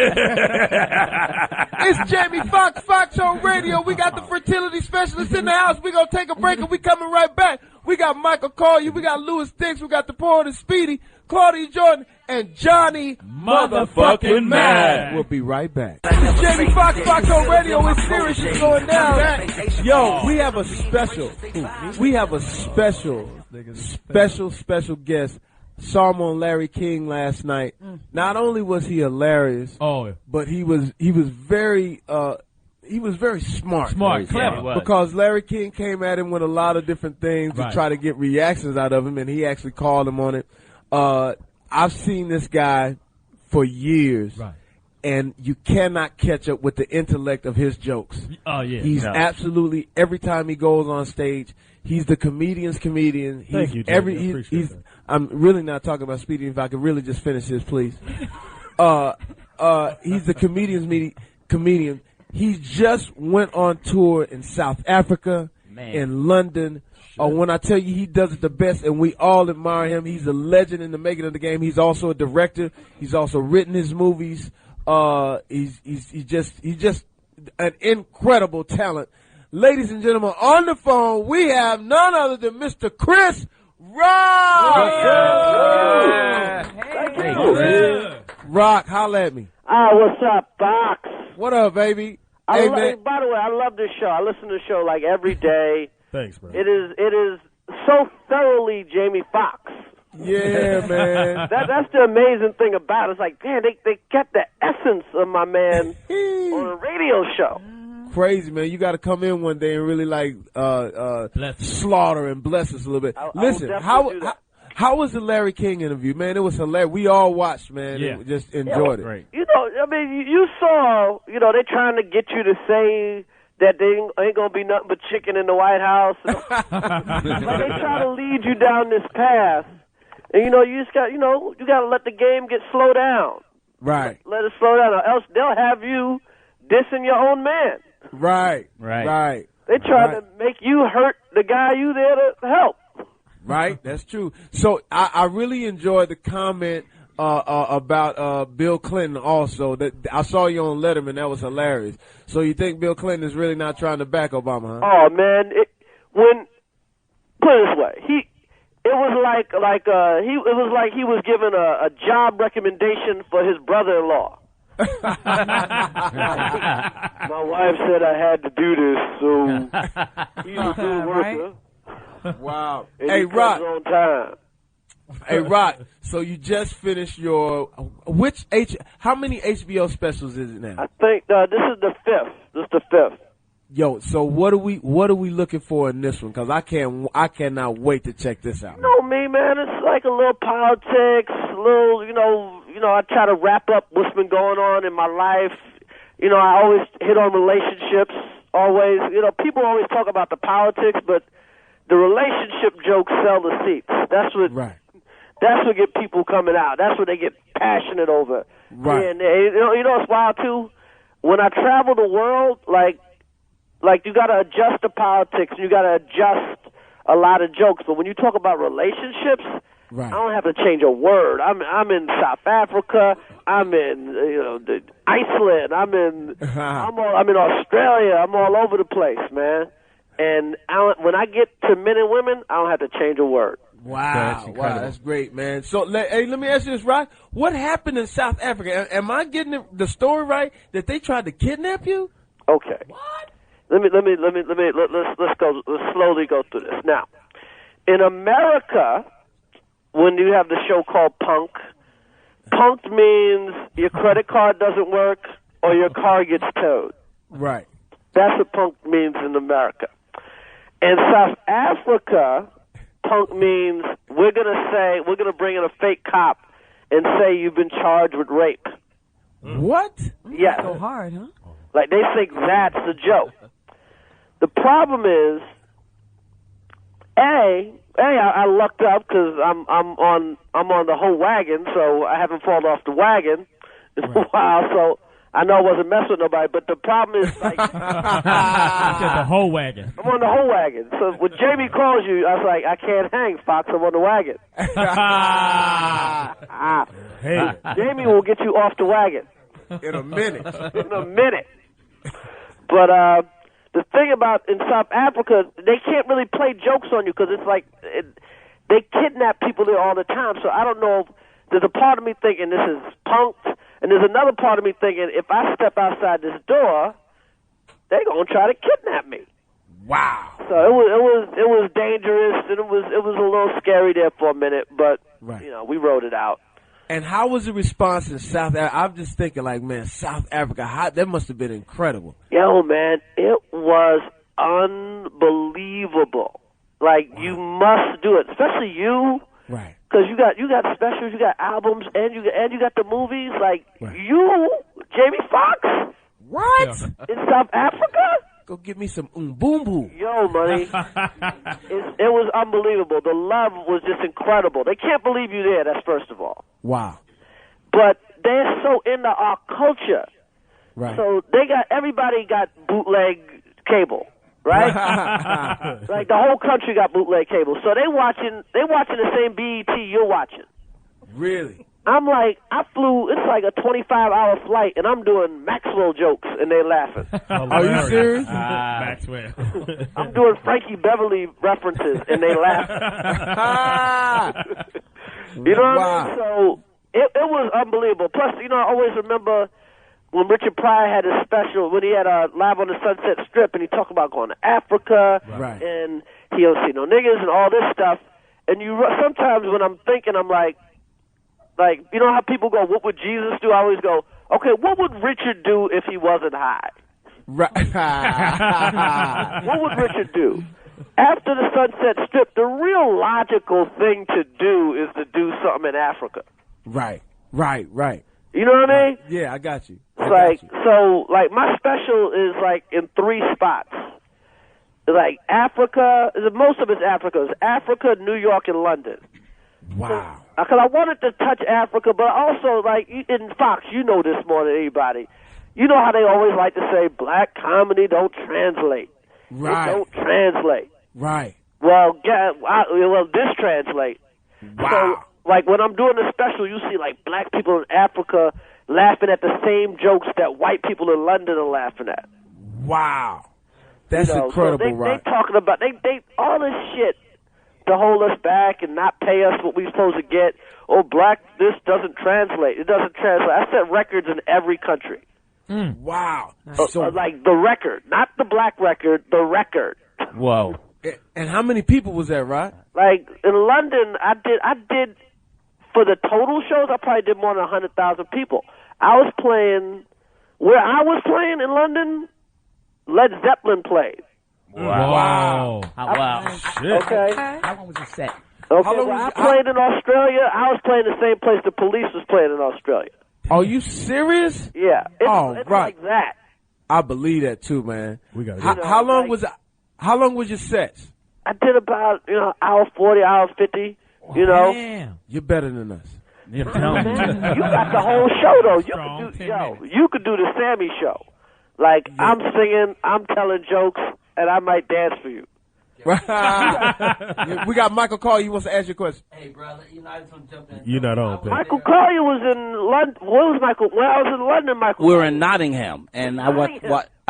It's Jamie Foxx, Foxxhole Radio. We got the fertility specialist in the house. We gonna take a break and we coming right back. We got Michael Colyar, we got Lewis Dix, we got the poet Speedy, Claudia Jordan, and Johnny Motherfucking Mack. We'll be right back. It's Jamie Foxx, Foxxhole Radio. It's serious shit going down. Yo, we have a special guest. Saw him on Larry King last night. Not only was he hilarious, but he was very smart. Smart, clever. Because Larry King came at him with a lot of different things to try to get reactions out of him, and he actually called him on it. I've seen this guy for years, and you cannot catch up with the intellect of his jokes. Oh, yeah. He's absolutely, every time he goes on stage, he's the comedian's comedian. Thank you, Jamie. I appreciate that. I'm really not talking about Speedy. If I could really just finish this, please. He's the comedian's comedian. He just went on tour in South Africa, in London. When I tell you he does it the best, and we all admire him. He's a legend in the making of the game. He's also a director. He's also written his movies. He's just an incredible talent. Ladies and gentlemen, on the phone, we have none other than Mr. Chris Rock. Hey, Rock, holla at me. What's up, Fox? What up, baby? Hey, man. by the way, I love this show. I listen to the show like every day. Thanks, bro. It is so thoroughly Jamie Foxx. Yeah, man. That's the amazing thing about it. It's like, man, they kept the essence of my man on a radio show. Crazy, man. You got to come in one day and really like slaughter and bless us a little bit. Listen, how was the Larry King interview, man? It was hilarious. We all watched, man. Yeah. And just enjoyed it. Great. You know, I mean, you saw, they're trying to get you to say that they ain't gonna be nothing but chicken in the White House. Like they try to lead you down this path, and you just got, you got to let the game get slowed down. Right. Let it slow down, or else they'll have you dissing your own man. Right. They try to make you hurt the guy you there to help. Right, that's true. So I really enjoyed the comment about Bill Clinton also. That I saw you on Letterman. That was hilarious. So you think Bill Clinton is really not trying to back Obama, huh? Oh man, put it this way, it was like he was given a job recommendation for his brother-in-law. My wife said I had to do this, so he's a good worker. Wow. And hey, he Rock. comes on time. Hey, Rock. So you just finished your how many HBO specials is it now? I think this is the fifth. This is the fifth. Yo, so what are we looking for in this one? Because I cannot wait to check this out. You know me, man. It's like a little politics, a little, I try to wrap up what's been going on in my life. I always hit on relationships. Always, people always talk about the politics, but the relationship jokes sell the seats. That's what get people coming out. That's what they get passionate over. Right. And it's wild too. When I travel the world, like you got to adjust the politics. You got to adjust a lot of jokes. But when you talk about relationships, I don't have to change a word. I'm in South Africa. I'm in Iceland. I'm in Australia. I'm all over the place, man. And when I get to men and women, I don't have to change a word. Wow, that's great, man. So, let me ask you this, Rock. What happened in South Africa? Am I getting the story right that they tried to kidnap you? Okay. What? Let's slowly go through this. Now, in America, when you have the show called Punk means your credit card doesn't work or your car gets towed. Right. That's what punk means in America. In South Africa, punk means we're gonna bring in a fake cop and say you've been charged with rape. What? Yes. So hard, huh? Like they think that's the joke. The problem is, I lucked up because I'm on the whole wagon, so I haven't fallen off the wagon in a while. So I know I wasn't messing with nobody, but the problem is like I said the whole wagon. I'm on the whole wagon. So when Jamie calls you, I was like, I can't hang, Fox. I'm on the wagon. Hey, Jamie will get you off the wagon in a minute. But the thing about in South Africa, they can't really play jokes on you because it's like they kidnap people there all the time. So I don't know. There's a part of me thinking this is punked, and there's another part of me thinking if I step outside this door, they're gonna try to kidnap me. Wow. So it was dangerous, and it was a little scary there for a minute, but we rode it out. And how was the response in South Africa? I'm just thinking, like, man, South Africa, that must have been incredible. Yo, man, it was unbelievable. Like, you must do it, especially you. Right. Because you got specials, you got albums, and you got the movies. Like, you, Jamie Foxx. What? In South Africa? Go get me some boom boom. Yo, money. It was unbelievable. The love was just incredible. They can't believe you there, that's first of all. Wow. But they're so into our culture. Right. So everybody got bootleg cable, right? Like the whole country got bootleg cable. So they watching the same BET you're watching. Really? I'm like, I flew, it's like a 25-hour flight, and I'm doing Maxwell jokes, and they laughing. Are you serious? Maxwell. I'm doing Frankie Beverly references, and they laughing. You know what I mean? So it was unbelievable. Plus, you know, I always remember when Richard Pryor had his special, when he had Live on the Sunset Strip, and he talked about going to Africa, and he don't see no niggas and all this stuff. And sometimes when I'm thinking, I'm like, you know how people go, what would Jesus do? I always go, okay, what would Richard do if he wasn't high? Right. What would Richard do? After the Sunset Strip, the real logical thing to do is to do something in Africa. Right. You know what I mean? Yeah, I got you. So my special is like in 3 spots. Like Africa, most of it's Africa. It's Africa, New York, and London. Wow. Because I wanted to touch Africa, but also, like, in Fox, you know this more than anybody. You know how they always like to say, black comedy don't translate. Right. It don't translate. Right. Well, this translate. Wow. So, like, when I'm doing the special, you see, like, black people in Africa laughing at the same jokes that white people in London are laughing at. Wow. That's incredible, so right? They talking about, they all this shit to hold us back and not pay us what we're supposed to get. Oh, black, this doesn't translate. It doesn't translate. I set records in every country. Wow. Like the record, not the black record, the record. Whoa. And how many people was that, Rod? Like in London, I did for the total shows, I probably did more than 100,000 people. I was playing, where I was playing in London, Led Zeppelin played. Wow. Okay. How long was the set? Okay, I played in Australia. I was playing the same place the Police was playing in Australia. Are you serious? Yeah. It's like that. I believe that too, man. We got How long was your sets? I did about, hour 40, hour 50, Damn. You're better than us. You got the whole show, though. You could do the Sammy show. Like, I'm singing, I'm telling jokes, and I might dance for you. We got Michael Colyar. He wants to ask you a question. Hey, brother, I just want to jump in. You're not on, Peyton. Michael Colyar was in London. Where was Michael? When I was in London, Michael. We were in Nottingham, and I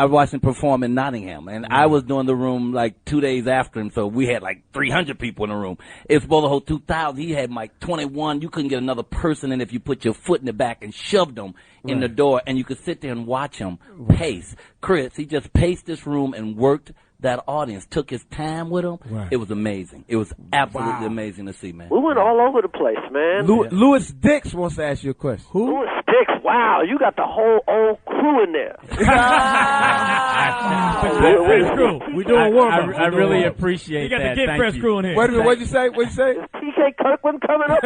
watched him perform in Nottingham, and I was doing the room like 2 days after him, so we had like 300 people in the room. It was supposed to hold 2,000. He had like 21. You couldn't get another person in if you put your foot in the back and shoved them in the door, and you could sit there and watch him pace. Chris, he just paced this room and worked that audience, took his time with him. Right. It was amazing. It was absolutely amazing to see, man. We went all over the place, man. Louis Dix wants to ask you a question. Who? Louis Dix. Wow, you got the whole old crew in there. We doing warm up. I really appreciate that. You got the Get Fresh crew in here. Wait a minute, what'd you say? Is TK Kirkland coming up?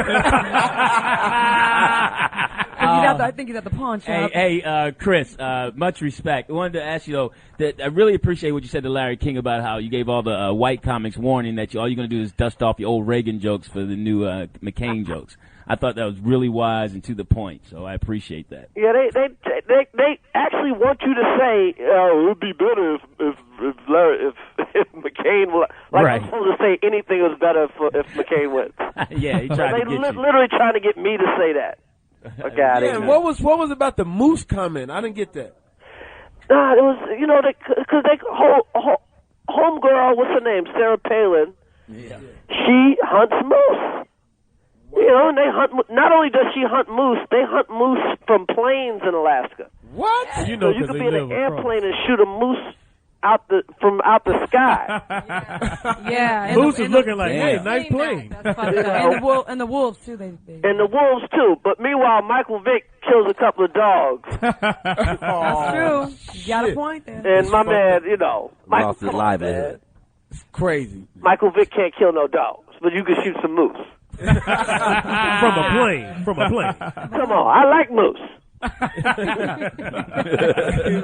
I think he's at the pawn shop. Hey, Chris, much respect. I wanted to ask you, though, that I really appreciate what you said to Larry King about how you gave all the white comics warning that all you're going to do is dust off your old Reagan jokes for the new McCain jokes. I thought that was really wise and to the point, so I appreciate that. Yeah, they actually want you to say, it would be better if McCain was I'm supposed to say anything was better if McCain wins. Yeah, he tried to get you. Literally trying to get me to say that. Okay, what was about the moose comment? I didn't get that. Nah, it was because homegirl, what's her name, Sarah Palin. Yeah. She hunts moose. And they hunt. Not only does she hunt moose, they hunt moose from planes in Alaska. What? So you could be in an airplane and shoot a moose from out the sky. Yeah. Moose is looking like, hey, nice plane. And the wolves too. And the wolves too. But meanwhile, Michael Vick kills a couple of dogs. That's true. You got a point there. And my man, Michael lost his livelihood. It's crazy. Michael Vick can't kill no dogs, but you can shoot some moose. From a plane. Come on, I like moose.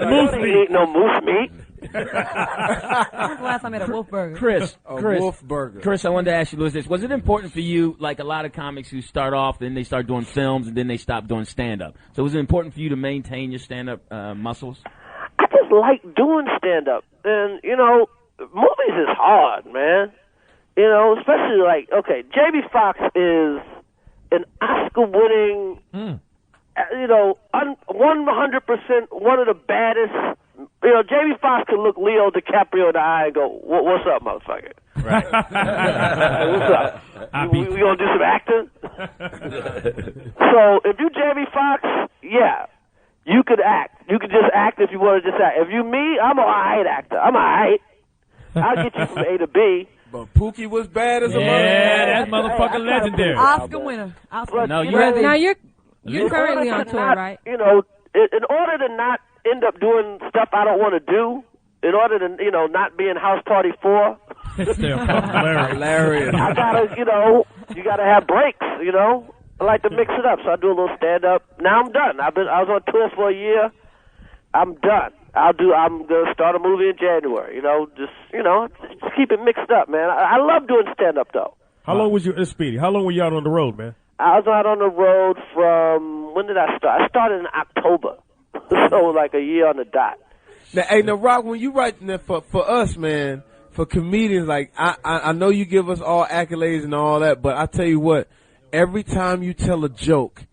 Moose meat. Ain't no moose meat. Last time I had a wolf burger. Chris, wolf burger. Chris, I wanted to ask you, Louis, this. Was it important for you, like a lot of comics who start off, then they start doing films, and then they stop doing stand-up? So was it important for you to maintain your stand-up muscles? I just like doing stand-up. And, movies is hard, man. Especially Jamie Foxx is an Oscar-winning, 100% one of the baddest. Jamie Foxx could look Leo DiCaprio in the eye and go, "What's up, motherfucker?" Right. What's up? We gonna do some acting? So if you Jamie Foxx, yeah, you could act. You could just act if you want to just act. If you me, I'm an alright actor. I'm alright. I'll get you from A to B. But Pookie was bad as a mother. Yeah, that's motherfucking legendary. Oscar winner. Oscar. Now you're currently on tour, right? In order to not end up doing stuff I don't want to do, in order to not be in House Party 4. Hilarious. I gotta, you gotta have breaks. I like to mix it up, so I do a little stand up. Now I'm done. I was on tour for a year. I'm done. I'm gonna start a movie in January. Just keep it mixed up, man. I love doing stand up though. How long was you, Speedy? How long were you out on the road, man? I was out on the road from, when did I start? I started in October, so like a year on the dot. Now, Rock, when you write for us, man, for comedians, like I know you give us all accolades and all that, but I tell you what, every time you tell a joke,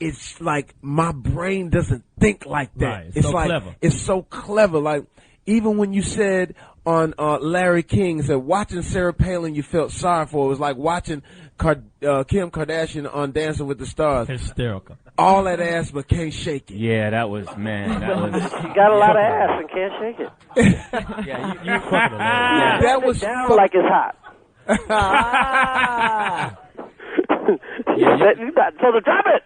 it's like my brain doesn't think like that. Right, it's so like clever. It's so clever. Like even when you said on Larry King, said watching Sarah Palin, you felt sorry for. It was like watching Kim Kardashian on Dancing with the Stars. Hysterical. All that ass, but can't shake it. Yeah, that was. You got a lot of ass and can't shake it. Yeah, you that was down like it's hot. So to drop it.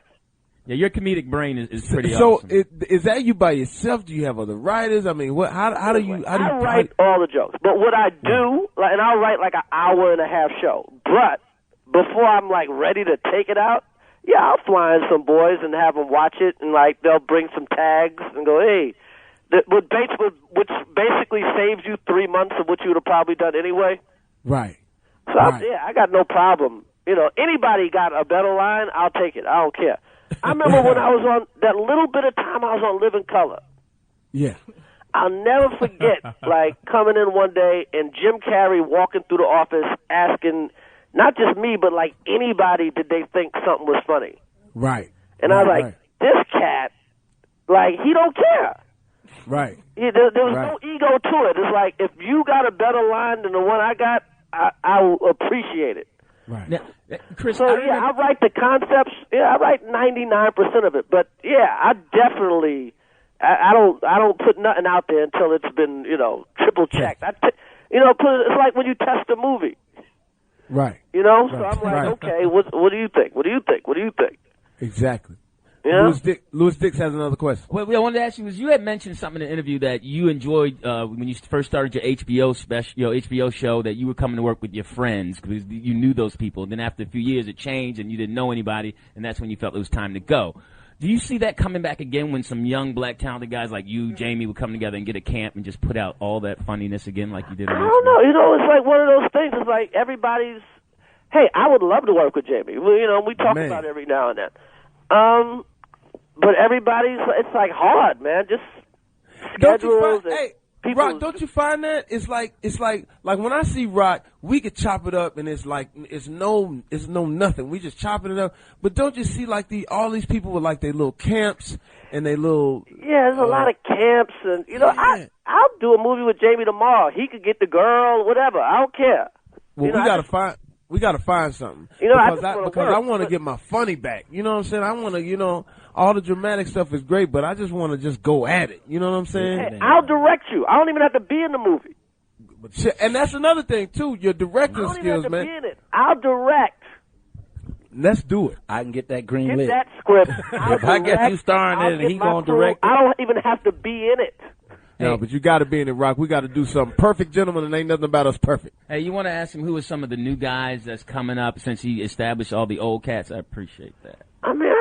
Yeah, your comedic brain is pretty so awesome. Is that you by yourself? Do you have other writers? I mean, how do you I write all the jokes, but what I do, and I'll write like an hour and a half show. But before I'm like ready to take it out, yeah, I'll fly in some boys and have them watch it, and like they'll bring some tags and go, hey, which basically saves you 3 months of what you would have probably done anyway. Right. So I got no problem. Anybody got a better line, I'll take it. I don't care. I remember when I was on that little bit of time I was on Living Color. Yeah. I'll never forget, like, coming in one day and Jim Carrey walking through the office asking, not just me, but like anybody, did they think something was funny? Right. And I was like, this cat, like, he don't care. Right. There was no ego to it. It's like, if you got a better line than the one I got, I will appreciate it. Right. Now, Chris, So I write the concepts. Yeah, I write 99% of it. But yeah, I definitely, I don't put nothing out there until it's been triple checked. It's like when you test a movie. Right. So I'm like, okay, what do you think? What do you think? What do you think? Exactly. Yeah. Louis Dix has another question. What I wanted to ask you was, you had mentioned something in the interview that you enjoyed when you first started your HBO HBO show, that you were coming to work with your friends because you knew those people. And then after a few years, it changed and you didn't know anybody, and that's when you felt it was time to go. Do you see that coming back again when some young black talented guys like you, Jamie, would come together and get a camp and just put out all that funniness again like you did? I don't know. It's like one of those things. It's like everybody's. Hey, I would love to work with Jamie. We talk about it every now and then. But everybody's, it's like hard, man. Just schedules. Rock, don't you find that? It's like when I see Rock, we could chop it up and it's no nothing. We just chopping it up. But don't you see like all these people with like their little camps and their little. Yeah, there's a lot of camps and I'll do a movie with Jamie tomorrow. He could get the girl, whatever. I don't care. Well, we gotta find something. Because I want to get my funny back. You know what I'm saying? I want to, all the dramatic stuff is great, but I just want to just go at it. You know what I'm saying? Hey, I'll direct you. I don't even have to be in the movie. And that's another thing too. Your directing skills, man. Be in it. I'll direct. Let's do it. I can get that green lit. Get that script. If I get you starring in it, he gonna direct it. I don't even have to be in it. No, but you got to be in it, Rock. We got to do something. Perfect gentleman, and ain't nothing about us perfect. Hey, you want to ask him who are some of the new guys that's coming up since he established all the old cats? I appreciate that. I mean,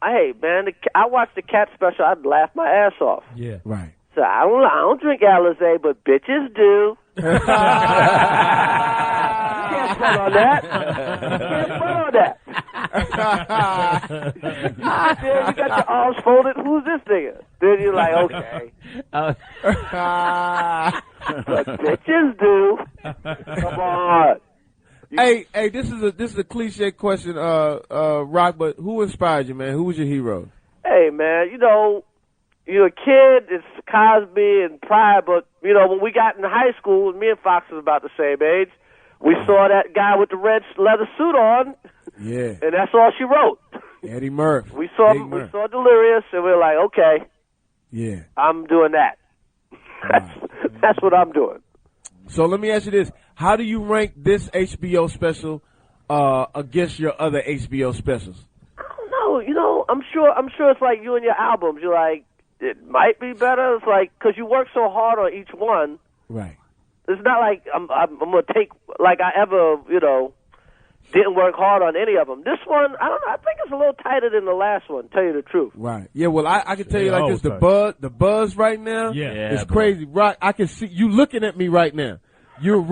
hey, man, I watched the cat special. I'd laugh my ass off. Yeah. Right. So I don't drink Alizé, but bitches do. You can't front on that. You can't front on that. Then you got your arms folded. Who's this nigga? Then you're like, okay. But bitches do. Come on. Hey, this is a cliche question, Rock, but who inspired you, man? Who was your hero? Hey, man, you're a kid, it's Cosby and Pryor, but, when we got in high school, me and Fox was about the same age, we saw that guy with the red leather suit on, and that's all she wrote. Eddie Murphy. We saw Delirious, and we were like, okay, I'm doing that. That's what I'm doing. So let me ask you this. How do you rank this HBO special against your other HBO specials? I don't know. I'm sure it's like you and your albums. You're like, it might be better. It's like, because you work so hard on each one. Right. It's not like I'm going to take, like I ever, didn't work hard on any of them. This one, I don't know. I think it's a little tighter than the last one, tell you the truth. Right. Yeah, well, I can tell you like this. The buzz right now is crazy. Right. I can see you looking at me right now. You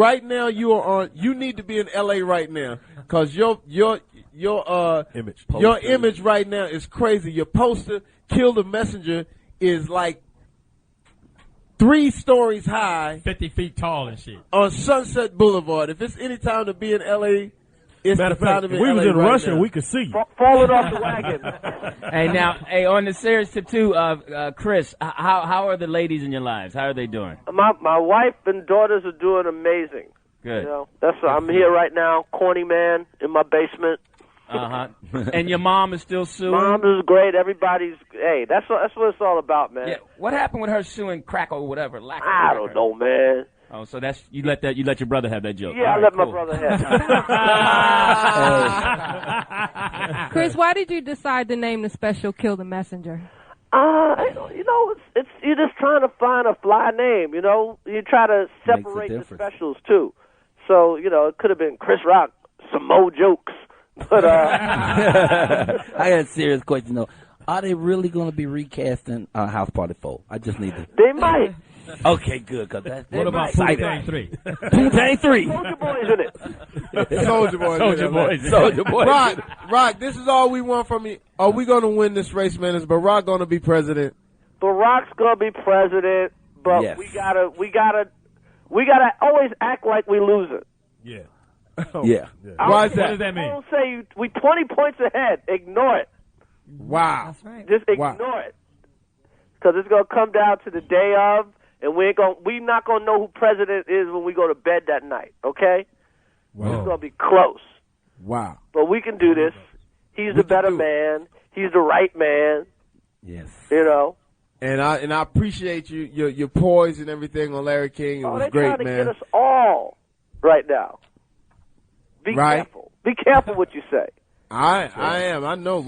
need to be in LA right now because your image right now is crazy. Your poster, Kill the Messenger, is like 3 stories high, 50 feet tall and shit on Sunset Boulevard. If it's any time to be in LA, it's matter the time of fact, to be if we in was LA in right Russia, now. we could see you. Falling off the wagon. Hey, on the serious tip too, Chris, how are the ladies in your lives? How are they doing? My wife and daughters are doing amazing. Good. I'm here right now, corny man in my basement. And your mom is still suing? Mom is great. Everybody's, that's what it's all about, man. Yeah. What happened with her suing crack or whatever? I don't know, man. Oh, so that's you let your brother have that joke. Yeah, I let my brother have. Chris, why did you decide to name the special "Kill the Messenger"? It's you're just trying to find a fly name. You try to separate the specials too. So it could have been Chris Rock, some more jokes, but I got a serious question though. Are they really going to be recasting House Party 4? I just need to. They might. Okay, good. Cause what about Poontang 3? Poontang 3. Soldier Boy's in it. Soldier Boy. Rock, this is all we want from you. Are we going to win this race, man? Is Barack going to be president? Barack's going to be president, but we gotta always act like we lose it. Yeah. Yeah. Why is that? What does that mean? I don't say we 20 points ahead. Ignore it. Wow. That's right. Just ignore it. Because it's going to come down to the day of, and we're not going to know who president is when we go to bed that night, okay? Wow. It's going to be close. Wow. But we can do this. He's the better man. He's the right man. Yes. And I appreciate your poise and everything on Larry King. It was great, man. They're trying to get us all right now. Be careful. Be careful what you say. I am. I know.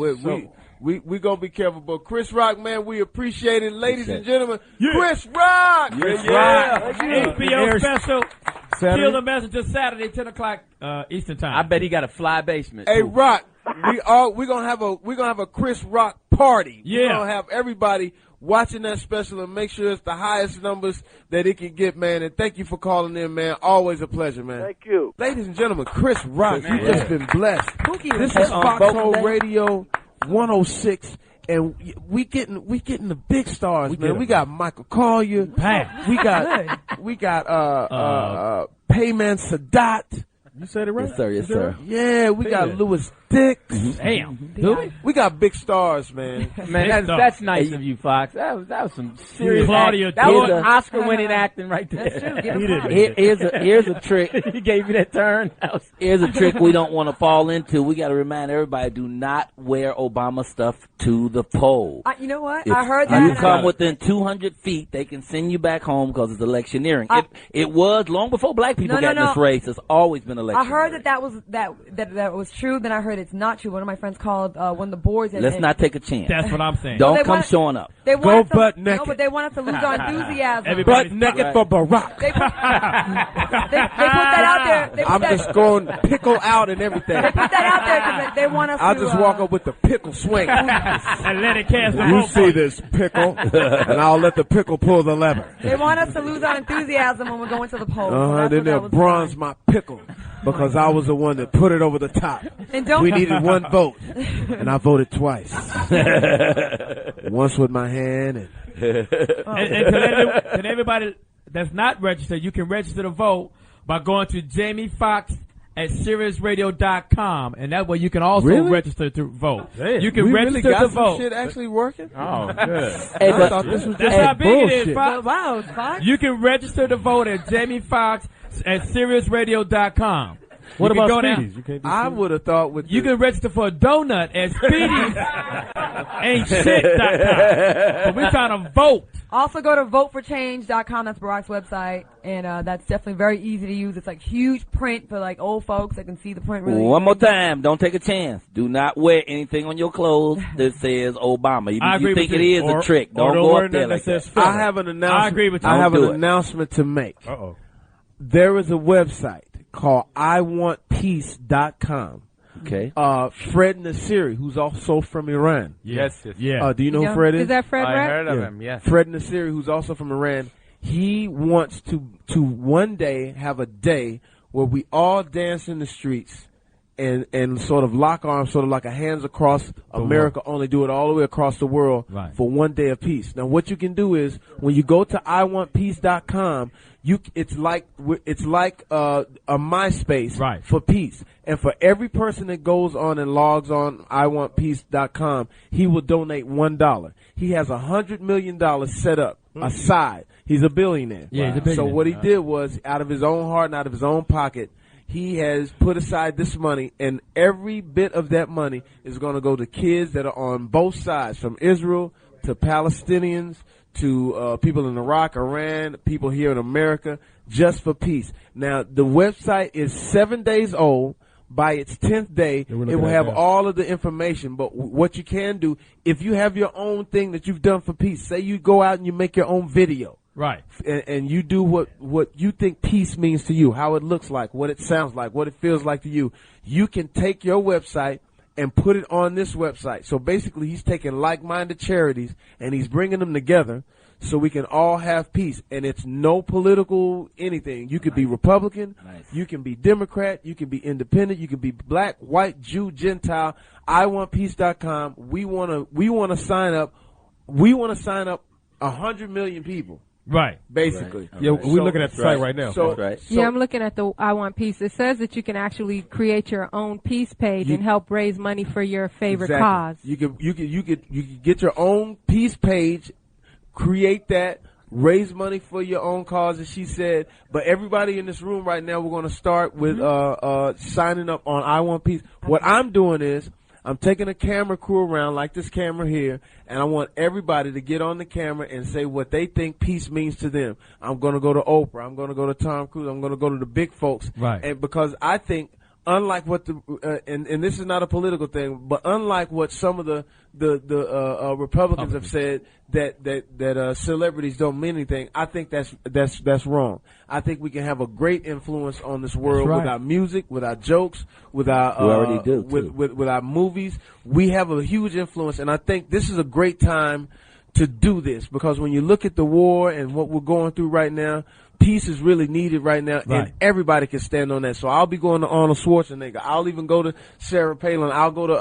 We gonna be careful. But Chris Rock, man, we appreciate it. Ladies and gentlemen, Chris Rock! HBO special. Saturday? Kill the Messenger Saturday, 10 o'clock Eastern Time. I bet he got a fly basement. Hey, Rock, we're gonna have a Chris Rock party. Yeah. We're gonna have everybody watching that special and make sure it's the highest numbers that it can get, man. And thank you for calling in, man. Always a pleasure, man. Thank you. Ladies and gentlemen, Chris Rock, you've just been blessed. This is on Foxxhole Radio 106, and we getting the big stars, man. We got Michael Colyar. We got Peyman Saadat. You said it right? Yes, sir. Yes, sir. Yeah, we got Louis Dix. Damn. We got big stars, man. Man, that's nice of you, Fox. That was some serious Claudia that was Jordan. Oscar-winning acting right there. That's true. Give He him did. Here's a trick. He gave you that turn. Here's a trick we don't want to fall into. We got to remind everybody: do not wear Obama stuff to the poll. You know what? If I heard you that. come within 200 feet, they can send you back home because it's electioneering. It was long before black people got in this race. It's always been electioneering. I heard that was true. Then I heard it's not true. One of my friends called one of the boards. Let's not take a chance. That's what I'm saying. Don't come showing up. They Go want butt no, naked. but they want us to lose our enthusiasm. Butt naked for Barack. They put that out there. I'm just going pickle out and everything. They put that out there because they want us I'll to. just walk up with the pickle swing. And let it cast the You vote. see this pickle, and I'll let the pickle pull the lever. They want us to lose our enthusiasm when we're going to the polls. So that's Then what they'll that was bronze my pickle because I was the one that put it over the top. And don't We needed one vote, and I voted twice. Once with my hand and And to everybody that's not registered, you can register to vote by going to Jamie Foxx at SiriusRadio.com, and that way you can also register to vote. Damn. You can we register really got to some vote. shit actually working? Oh, good. Hey, I thought this was That's just how big it is, bullshit. Fox. Wow, Fox. You can register to vote at Jamie Foxx at SiriusRadio.com. What You about can go Speedy's? down. You can't do I Speedy's? would have thought with You can register for a donut at Speedy's ain'tshit.com. But we're trying to vote. Also go to voteforchange.com. That's Barack's website, and that's definitely very easy to use. It's like huge print for like old folks that can see the print really. One more time, don't take a chance. Do not wear anything on your clothes that says Obama. Even if you think it is a trick, don't go up there like that. I have an announcement. I agree with you. I have an Don't do it. announcement to make. Uh-oh. There is a website called IWantPeace.com. Okay. Fred Nassiri, who's also from Iran. Yes. Yeah. Do you know who Fred is? Is that Fred I Red? heard of him. Yes. Fred Nassiri, who's also from Iran. He wants to one day have a day where we all dance in the streets and sort of lock arms, sort of like a hands across America, only do it all the way across the world for one day of peace. Now, what you can do is when you go to IWantPeace.com, it's like a MySpace for peace. And for every person that goes on and logs on IWantPeace.com, he will donate $1. He has $100 million set up aside. He's a billionaire. Yeah, he's a billionaire. So what he did was, out of his own heart and out of his own pocket, he has put aside this money, and every bit of that money is going to go to kids that are on both sides, from Israel to Palestinians to people in Iraq, Iran, people here in America, just for peace. Now, the website is 7 days old. By its 10th day, it will have all of the information. But what you can do, if you have your own thing that you've done for peace, say you go out and you make your own video. Right. And you do what you think peace means to you, how it looks like, what it sounds like, what it feels like to you. You can take your website and put it on this website. So basically, he's taking like-minded charities and he's bringing them together so we can all have peace. And it's no political anything. You could be Republican, you can be Democrat, you can be independent, you can be black, white, Jew, Gentile. IWantPeace.com. We want to sign up. We want to sign up 100 million people. Right. Basically. Yeah, we're looking at the site right now. Yeah, I'm looking at the I Want Peace. It says that you can actually create your own peace page and help raise money for your favorite cause. You could get your own peace page, create that, raise money for your own cause, as she said. But everybody in this room right now, we're going to start with signing up on I Want Peace. What I'm doing is I'm taking a camera crew around like this camera here, and I want everybody to get on the camera and say what they think peace means to them. I'm going to go to Oprah. I'm going to go to Tom Cruise. I'm going to go to the big folks. Right. And because I think, unlike what and this is not a political thing, but unlike what some of the Republicans have said that celebrities don't mean anything, I think that's wrong. I think we can have a great influence on this world with our music, with our jokes, with our we already do, with our movies. We have a huge influence, and I think this is a great time to do this, because when you look at the war and what we're going through right now, peace is really needed right now, and everybody can stand on that. So I'll be going to Arnold Schwarzenegger. I'll even go to Sarah Palin. I'll go to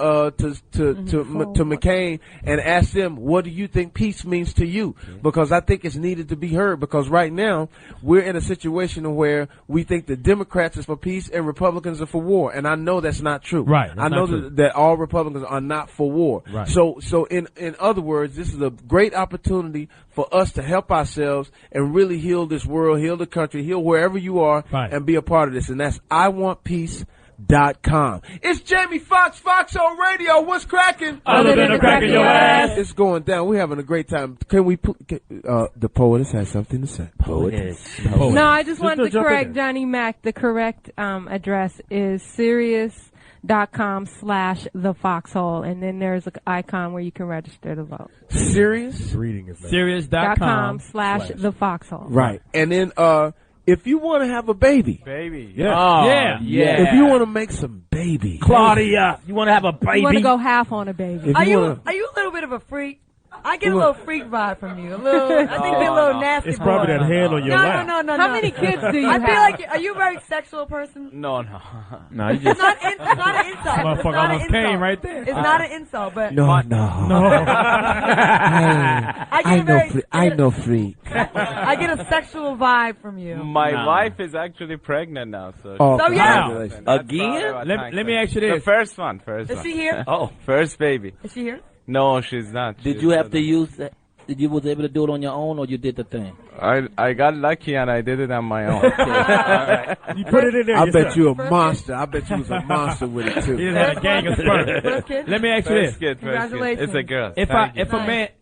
McCain and ask them, what do you think peace means to you? Because I think it's needed to be heard. Because right now we're in a situation where we think the Democrats is for peace and Republicans are for war, and I know that's not true. Right. I know that all Republicans are not for war. Right. So in other words, this is a great opportunity for us to help ourselves and really heal this world, heal the country, heal wherever you are, and be a part of this. And that's IWantPeace.com. It's Jamie Foxx, Foxxhole Radio. What's cracking? Other than a crack in your ass. It's going down. We're having a great time. Can we the poetess has something to say. Poetess. No, I just wanted to correct Johnny Mack. The correct address is Sirius.com/the Foxxhole, and then there's an icon where you can register to vote. Serious? Reading is Sirius.com/the Foxxhole. Right. And then if you want to have a baby. Yeah. Oh, yeah. If you want to make some baby. Claudia, you want to have a baby? You want to go half on a baby. Are you a little bit of a freak? I get a little freak vibe from you. I think you're a little nasty. It's probably that hand on your lap. No. How many kids do you have? I feel like, are you a very sexual person? No. No, you just. It's not an insult. Motherfucker almost came right there. It's not an insult, but. No. I know freak. I get a sexual vibe from you. My wife is actually pregnant now, so. So yeah. Again? Let me ask you this. The first one. Is she here? Oh. First baby. Is she here? No, she's not. Did you have to use that? Did you was able to do it on your own, or you did the thing? I got lucky and I did it on my own. You put it in there. I bet you a monster. I bet you was a monster with it too. You just had a gang of sperm. Let me ask you this. First kid. It's a girl.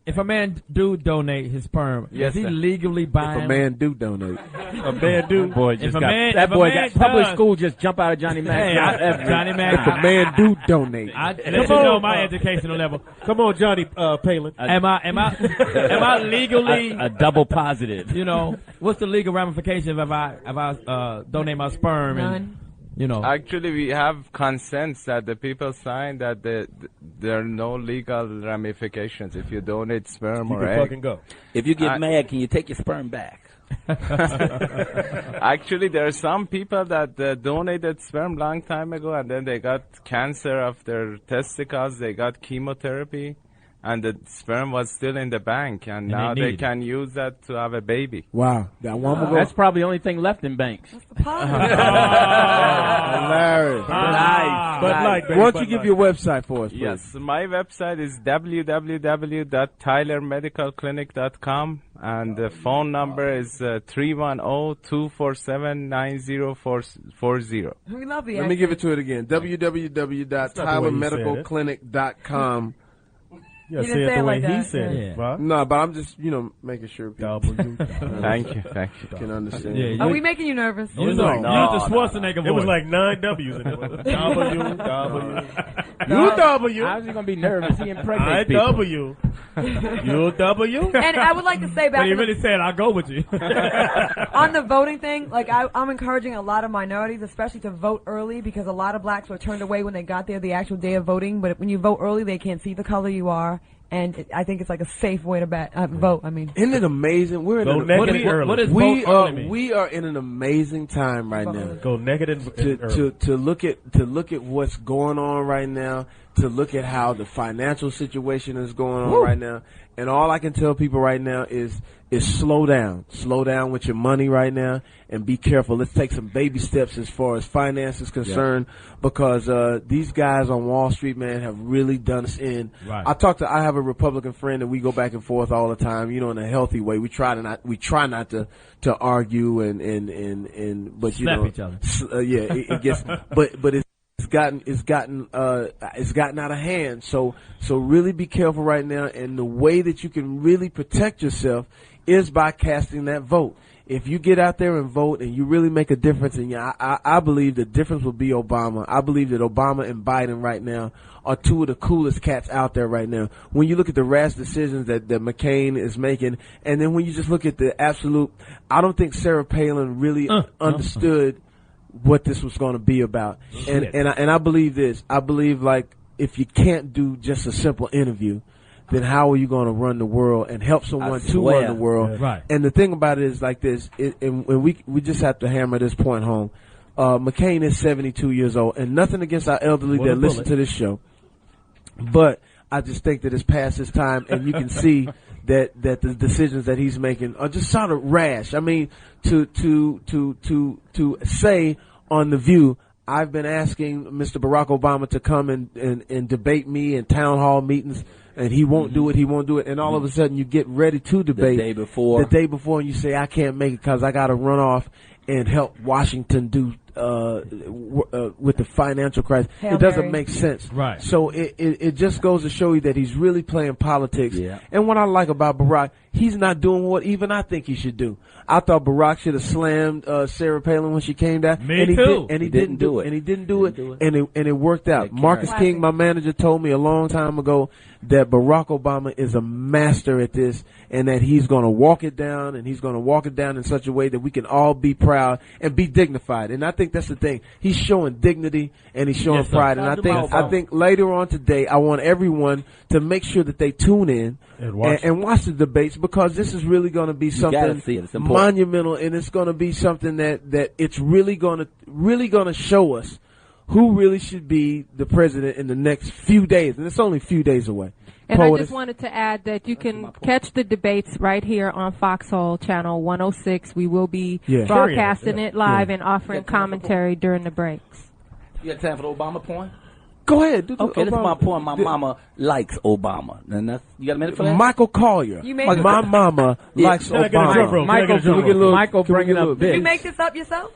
If a man do donate his sperm, yes, is he sir. legally bind? If a man do donate. A man do. Boy, that boy got public school just jump out of Johnny Mack. Johnny Mack. If a man do donate. Let you know my educational level. Come on, Johnny Palin. Am I legally a double positive? You know, what's the legal ramifications if I donate my sperm? None. And, Actually, we have consents that the people sign that there are no legal ramifications if you donate sperm You or can egg. fucking go. If you get mad, can you take your sperm back? Actually, there are some people that donated sperm long time ago, and then they got cancer of their testicles. They got chemotherapy, and the sperm was still in the bank, and now they can use that to have a baby. Wow. That one will go. that's probably the only thing left in banks. Hilarious. Nice. But like, Why don't you give your website for us, please? Yes, my website is www.tylermedicalclinic.com, and the phone number is 310-247-9040. We love you. Let me give it to it again. www.tylermedicalclinic.com. Yeah, say it the way he said it. Yeah. Right? No, but I'm just, making sure people Thank you. can understand. Yeah, Are we making you nervous? Use the Schwarzenegger voice. It was like 9 W's in it. W. How's he gonna be nervous? He impregnates people. W. You W. And I would like to say back But he really said, "I'll go with you." on the voting thing, like I'm encouraging a lot of minorities, especially to vote early, because a lot of blacks were turned away when they got there the actual day of voting. But when you vote early, they can't see the color you are, and I think it's like a safe way to vote. I mean, Isn't it amazing? We're in Go naked early. What is we vote early mean? we are in an amazing time right now. Go naked and early. To look at what's going on right now, to look at how the financial situation is going on right now, and all I can tell people right now is slow down with your money right now, and be careful. Let's take some baby steps as far as finance is concerned, because these guys on Wall Street, man, have really done us in. Right. I have a Republican friend that we go back and forth all the time, in a healthy way. We try not to argue and but slap each other. It gets but it's gotten out of hand. So really be careful right now, and the way that you can really protect yourself is by casting that vote. If you get out there and vote and you really make a difference, and I believe the difference will be Obama. I believe that Obama and Biden right now are two of the coolest cats out there right now. When you look at the rash decisions that McCain is making, and then when you just look at the absolute, I don't think Sarah Palin really understood what this was going to be about. And I believe this. I believe, like, if you can't do just a simple interview, then how are you going to run the world and help someone to run the world? Yeah. Right. And the thing about it is like this, and we just have to hammer this point home. McCain is 72 years old, and nothing against our elderly that listen to this show, but I just think that it's past his time, and you can see that the decisions that he's making are just sort of rash. I mean, to say on The View, I've been asking Mr. Barack Obama to come and debate me in town hall meetings, and he won't do it. He won't do it. And all of a sudden, you get ready to debate the day before, and you say, I can't make it because I got to run off and help Washington do with the financial crisis. It doesn't make sense. Right. So it just goes to show you that he's really playing politics. Yeah. And what I like about Barack, he's not doing what even I think he should do. I thought Barack should have slammed Sarah Palin when she came down. Me too. And he didn't do it. And he didn't do it. And it worked out. Marcus King, my manager, told me a long time ago that Barack Obama is a master at this, and that he's going to walk it down, and he's going to walk it down in such a way that we can all be proud and be dignified. And I think that's the thing. He's showing dignity and he's showing pride. And I think later on today, I want everyone to make sure that they tune in and watch the debates, because this is really going to be something monumental, and it's going to be something that it's really going to show us who really should be the president in the next few days, and it's only a few days away. And I just wanted to add that you can catch the debates right here on Foxxhole Channel 106. We will be broadcasting it live and offering commentary during the breaks. You got time for the Obama poem? Go ahead. Okay, this is my poem. My mama likes Obama. And you got a minute for that? Michael Colyar. My mama likes Obama. Michael bringing up this. Did you make this up yourself?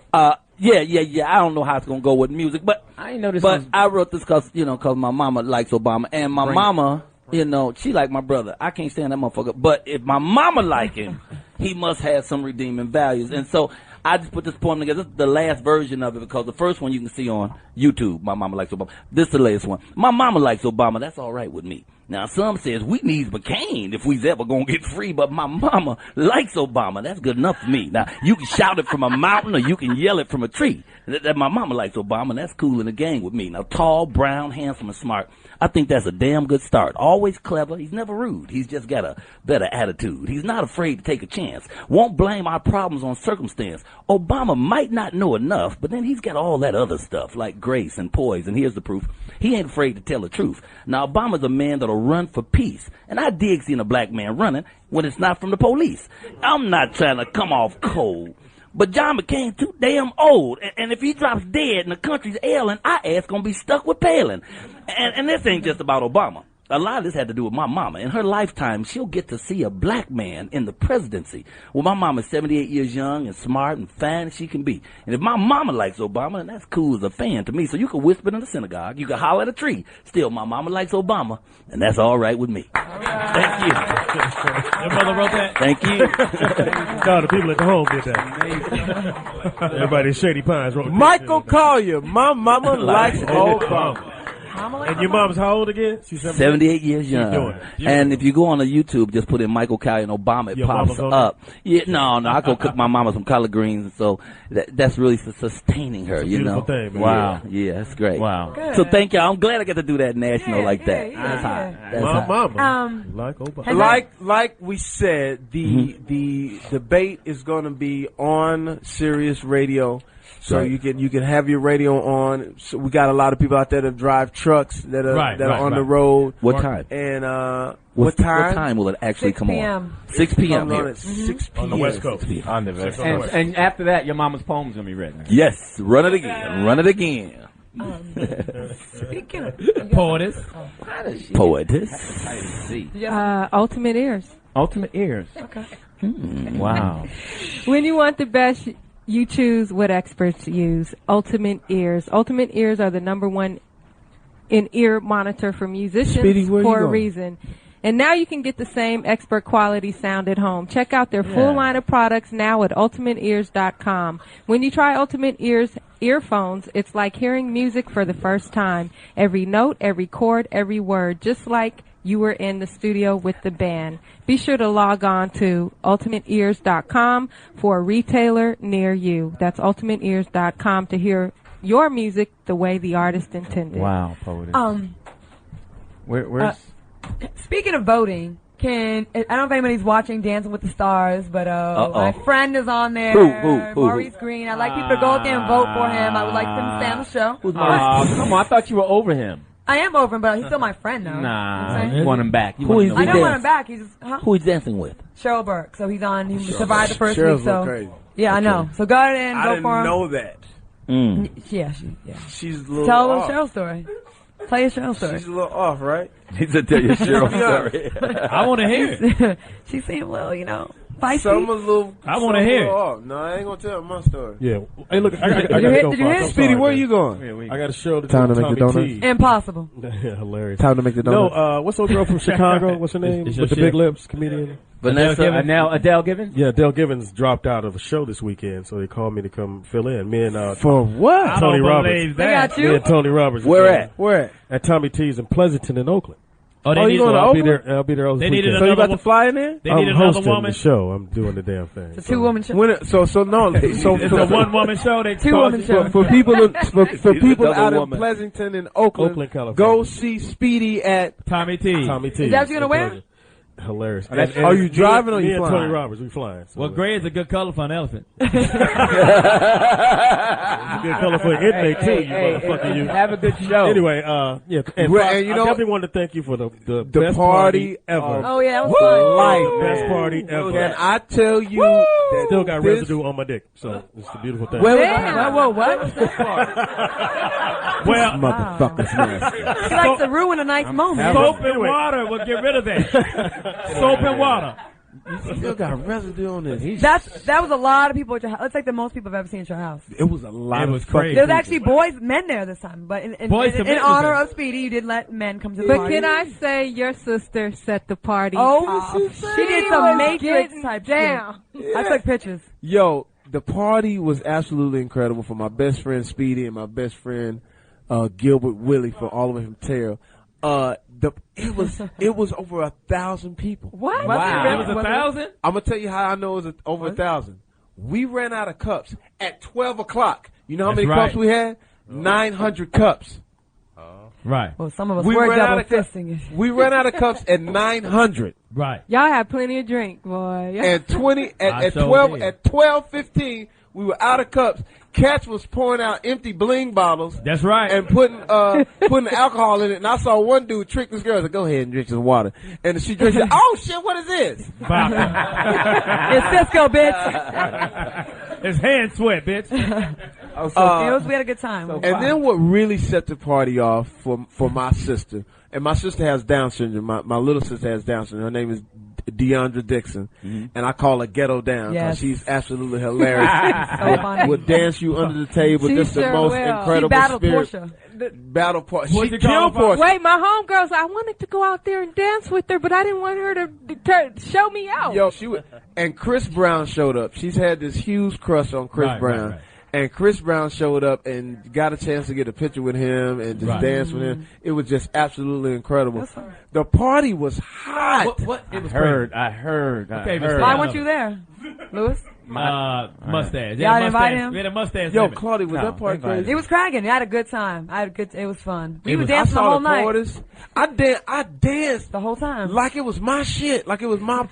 Yeah. I don't know how it's gonna go with music, but I know this. But I wrote this because my mama likes Obama, and my mama, she like my brother. I can't stand that motherfucker. But if my mama like him, he must have some redeeming values, and so I just put this poem together. This is the last version of it, because the first one you can see on YouTube. My mama likes Obama. This is the latest one. My mama likes Obama. That's all right with me. Now, some says we need McCain if we's ever going to get free, but my mama likes Obama. That's good enough for me. Now, you can shout it from a mountain or you can yell it from a tree. That my mama likes Obama, and that's cool in the gang with me. Now, tall, brown, handsome, and smart. I think that's a damn good start. Always clever. He's never rude. He's just got a better attitude. He's not afraid to take a chance. Won't blame our problems on circumstance. Obama might not know enough, but then he's got all that other stuff like grace and poise, and here's the proof. He ain't afraid to tell the truth. Now, Obama's a man that'll run for peace, and I dig seeing a black man running when it's not from the police. I'm not trying to come off cold, but John McCain's too damn old, and if he drops dead and the country's ailing, our ass gonna be stuck with Palin. And this ain't just about Obama. A lot of this had to do with my mama. In her lifetime, she'll get to see a black man in the presidency. Well, my mama's 78 years young and smart and fine as she can be. And if my mama likes Obama, then that's cool as a fan to me. So you can whisper in the synagogue, you can holler at a tree. Still, my mama likes Obama, and that's all right with me. Thank you. Your mother wrote that? Thank you. No, the people at the home did that. Everybody in Shady Pines wrote that. Michael Colyar, my mama likes Obama. And your mom's how old again? She's 78 years young. And if you go on the YouTube, just put in Michael Colyar and Obama, it pops up. Yeah, no, I go cook my mama some collard greens, and so that's really sustaining her. It's a beautiful thing, man. Wow. Yeah, that's great. Wow. Good. So thank y'all. I'm glad I get to do that national like that. That's hot. That's my hot. mama like Obama. Like we said, the debate is going to be on Sirius Radio. So you can have your radio on. So we got a lot of people out there that drive trucks that are on the road. What time? And what time? What time will it actually come on? 6 p.m. here. 6 p.m. On the West Coast. On the West Coast. And after that, your mama's poem's gonna be read. Yes, run it again. Run it again. Speaking of Poetess. Ultimate Ears. Ultimate Ears. Okay. Wow. When you want the best, you choose what experts use. Ultimate Ears. Ultimate Ears are the #1 in-ear monitor for musicians. Speedy, for a reason. And now you can get the same expert quality sound at home. Check out their full line of products now at ultimateears.com. When you try Ultimate Ears earphones, it's like hearing music for the first time. Every note, every chord, every word, just like you were in the studio with the band. Be sure to log on to ultimateears.com for a retailer near you. That's ultimateears.com to hear your music the way the artist intended. Wow, Poetess. Where's speaking of voting, I don't know if anybody's watching Dancing with the Stars, but my friend is on there. Who? Maurice Green. I'd like people to go out there and vote for him. I would like him to stay on the show. Come on, I thought you were over him. I am over him, but he's still my friend, though. Nah, you want him back. I don't want him back. He's Who he's dancing with? Cheryl Burke. So he's on. He survived the first Cheryl's week. So crazy. yeah, I know. So go ahead and vote for him. I didn't know that. Yeah, She's a little Tell off. a Cheryl story. Tell your Cheryl story. She's a little off, right? He said, "Tell your Cheryl story." I want to hear it. She seemed feisty. I want to hear it. Off. No, I ain't gonna tell my story. Yeah. Hey, look, I got Did to you hit? Speedy, where you going? I got a show to Time do to make the Tommy donuts? T. Impossible. Hilarious. Time to make the donuts. No, what's old girl from Chicago? What's her name? With the big lips, comedian. Adele Givens? Yeah, Adele Givens dropped out of a show this weekend, so they called me to come fill in. Me and for what? Tony Roberts. They got you? Me and Tony Roberts. Where at? At Tommy T's in Pleasanton in Oakland. You going to I'll be Oakland? there. I'll be there this They weekend. So you about to fly in there? I'm hosting the show. I'm doing the damn thing. It's a two-woman show. It's a one-woman show. Two-woman show. For people out in Pleasanton and Oakland, California. go see Speedy at Tommy T. Is that what you're gonna wear? hilarious. Are you driving or you flying? Me and Tony Roberts, we flying. So well, gray is a good color for an elephant. It's a good color for an inmate too. You have a good show. Anyway, yeah, and I definitely wanted to thank you for the best party ever. Oh yeah, that was fun. The best party ever. Can I tell you that Still got residue on my dick, so it's a beautiful thing. Whoa, what was that part? Well, motherfuckers nasty. She likes to ruin a nice moment. Soap and water will get rid of that. Soap and water. You still got residue on this. That was a lot of people at your house. It's like the most people I've ever seen at your house. It was a lot. It was crazy. There was actually men there this time, but in honor of Speedy, you did let men come to the But party. can I say your sister set the party? She did some Matrix type down. shit. I took pictures. Yo, the party was absolutely incredible for my best friend Speedy and my best friend Gilbert Willie for all the way from Terrell. It was over 1,000 people. What? Wow. It was 1,000? I'm gonna tell you how I know it was over 1,000. We ran out of cups at 12 o'clock. You know how many cups we had? 900 cups. Right. Well, some of us were double fisting it. We ran out of cups at 900. Right. Y'all had plenty of drink, boy. And 12:15, we were out of cups. Cats was pouring out empty bling bottles. That's right. And putting alcohol in it. And I saw one dude trick this girl. I said, "Go ahead and drink some water." And she drinks it. Oh shit! What is this? It's Cisco, bitch. It's hand sweat, bitch. We had a good time. And then what really set the party off for my sister, and my sister has Down syndrome. My little sister has Down syndrome. Her name is Deandra Dixon, and I call her Ghetto Down because she's absolutely hilarious. So funny. Would dance you under the table. Just the most incredible spirit. Battle Portia. She What'd killed Portia. Wait, my homegirls, I wanted to go out there and dance with her, but I didn't want her to show me out. Yo, and Chris Brown showed up. She's had this huge crush on Chris Brown. Right. And Chris Brown showed up and got a chance to get a picture with him and just dance with him. It was just absolutely incredible. The party was hot. What? It was I heard. Why weren't you there, Lewis? Mustache. Y'all invite him? We had a mustache. Yo, Claudia, was that part crazy? It was cracking. I had a good time. It was fun. We were dancing the whole night. I danced the whole time. like it was my shit, like it was my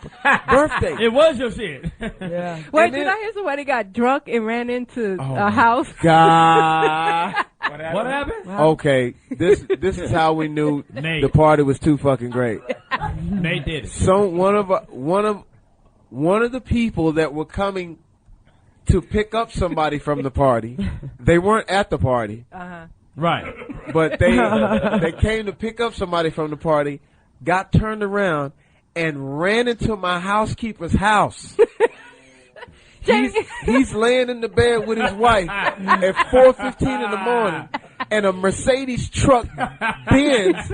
birthday. It was your shit. Yeah. Wait, did I hear somebody got drunk and ran into a house? God. What happened? Okay, this is how we knew the party was too fucking great. Nate did it. So one of the people that were coming to pick up somebody from the party, they weren't at the party. Right. But they came to pick up somebody from the party, got turned around, and ran into my housekeeper's house. He's laying in the bed with his wife at 4:15 in the morning, and a Mercedes truck Benz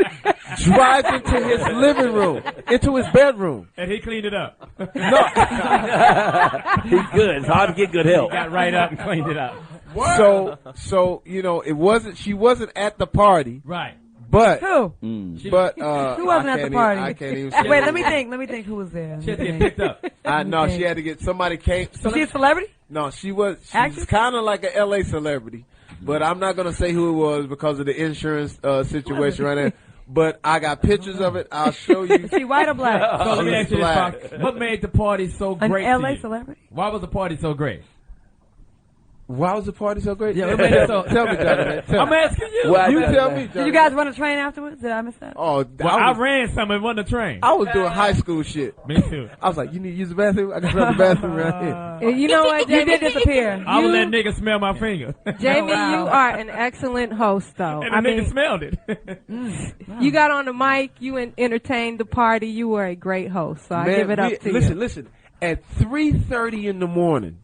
drives into his living room, into his bedroom. And he cleaned it up. No. He's good. It's hard to get good help. He got right up and cleaned it up. So she wasn't at the party. Right. But who? Who wasn't at the party? I can't even. Wait, let me think who was there. She had to get picked up. No, she had to get somebody came. Was she a celebrity? No, she's kind of like an LA celebrity, but I'm not gonna say who it was because of the insurance situation right there. But I got pictures of it. I'll show you. Is she white or black? So let me ask you this, Fox. What made the party so great? An LA celebrity? Why was the party so great? Why was the party so great? Yeah, tell me, Jonathan. I'm asking you. Well, you tell me, Jonathan. Did you guys run a train afterwards? Did I miss that? Oh, I ran some and won the train. I was doing high school shit. Me too. I was like, you need to use the bathroom? I can smell the bathroom right here. You know what, Jamie? You did disappear. I would let niggas smell my finger. Jamie, you are an excellent host, though. And the nigga smelled it. You got on the mic. You entertained the party. You were a great host. So I give it up to you. Listen. At 3:30 in the morning,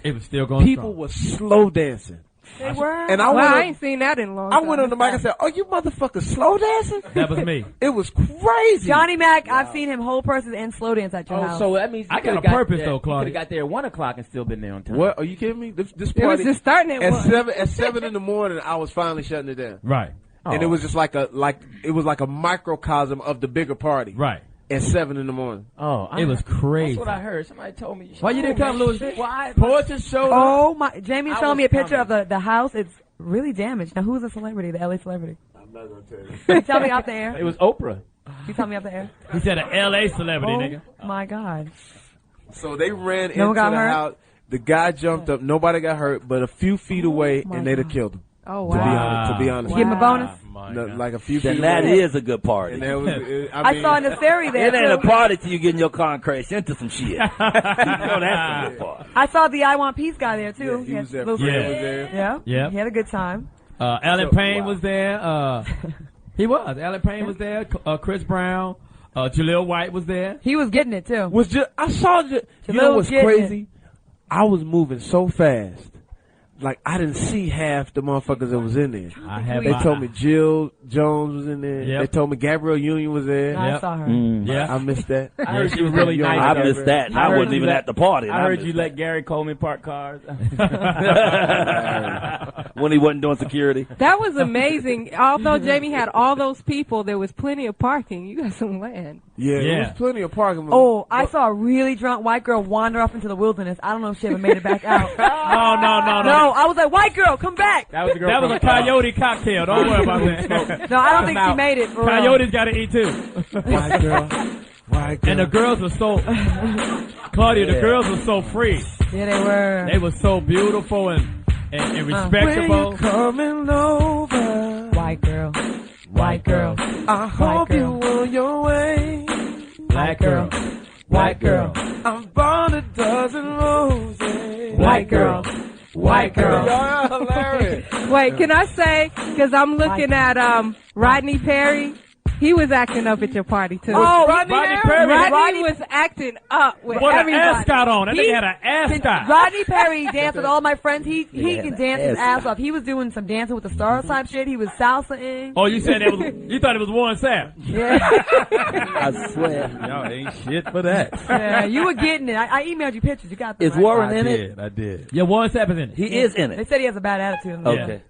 it was still going. People were slow dancing. They were. And I ain't seen that in a long time. I went on the mic and said, "Oh, you motherfuckers slow dancing?" That was me. It was crazy. Johnny Mack, I've seen him whole person and slow dance at your house. So that means I got a purpose though, You Claudia. could have got there at 1 o'clock and still been there on time. What? Are you kidding me? This It party was just starting at 1. at 7 in the morning. I was finally shutting it down. Right. And it was just like a microcosm of the bigger party. Right. At 7 in the morning. It was crazy. That's what I heard. Somebody told me. Why you didn't come, Louis? Why? Poetess showed up. Oh my! Jamie showed me a picture of the house. It's really damaged. Now, who's the celebrity? The LA celebrity? I'm not gonna tell you. Tell me out there. It was Oprah. You tell me off the air. He said an L.A. celebrity, nigga. Oh, my God. So they ran No one into got the hurt? house. The guy jumped up. Nobody got hurt, but a few feet away, and they'd have killed him. Oh, wow. To be honest. Give him a bonus? No, like a few Then feet that away. is a good party. And there was, I saw in the ferry there. It ain't a too. party till you get in your car and crash into some shit. You know that's a good party. I saw the I Want Peace guy there, too. He was there. Little- Fred was there. Yeah. Yeah. He had a good time. Alan Payne was there. He was. Alan Payne was there. Chris Brown. Jaleel White was there. He was getting it, too. I saw you know what's getting crazy? I was moving so fast. Like, I didn't see half the motherfuckers that was in there. They told me Jill Jones was in there. Yep. They told me Gabrielle Union was there. I saw her. Yeah. I missed that. I heard she was really nice. I missed that. I wasn't even at the party. I heard you let Gary Coleman park cars. When he wasn't doing security. That was amazing. Although Jamie had all those people, there was plenty of parking. You got some land. Yeah, there was plenty of parking. Oh, I saw a really drunk white girl wander off into the wilderness. I don't know if she ever made it back out. No, I was like, white girl, come back. That was a girl. That was a coyote cocktail. Don't worry about that. No, I don't think she made it. For Coyotes got to eat too. White girl. White girl. And the girls were so, Claudia, the girls were so free. Yeah, they were. They were so beautiful and respectable. When you coming over, White girl. White girl. I hope you on your way. Black girl. White girl. I bought a dozen roses. White girl. White girl. Y'all are hilarious. Wait, can I say, because I'm looking at Rodney Perry. He was acting up at your party, too. Oh, Rodney Perry. Rodney was acting up with What an everybody. ascot on. That nigga had an ascot. Rodney Perry danced with all my friends. He can dance his ass off. He was doing some dancing with the stars type shit. He was salsa-ing. Oh, you said you thought it was Warren Sapp. Yeah. I swear. Y'all ain't shit for that. Yeah, you were getting it. I emailed you pictures. You got them. Is right? Warren in it? I did. Yeah, Warren Sapp is in it. He is in They it. said he has a bad attitude. Okay.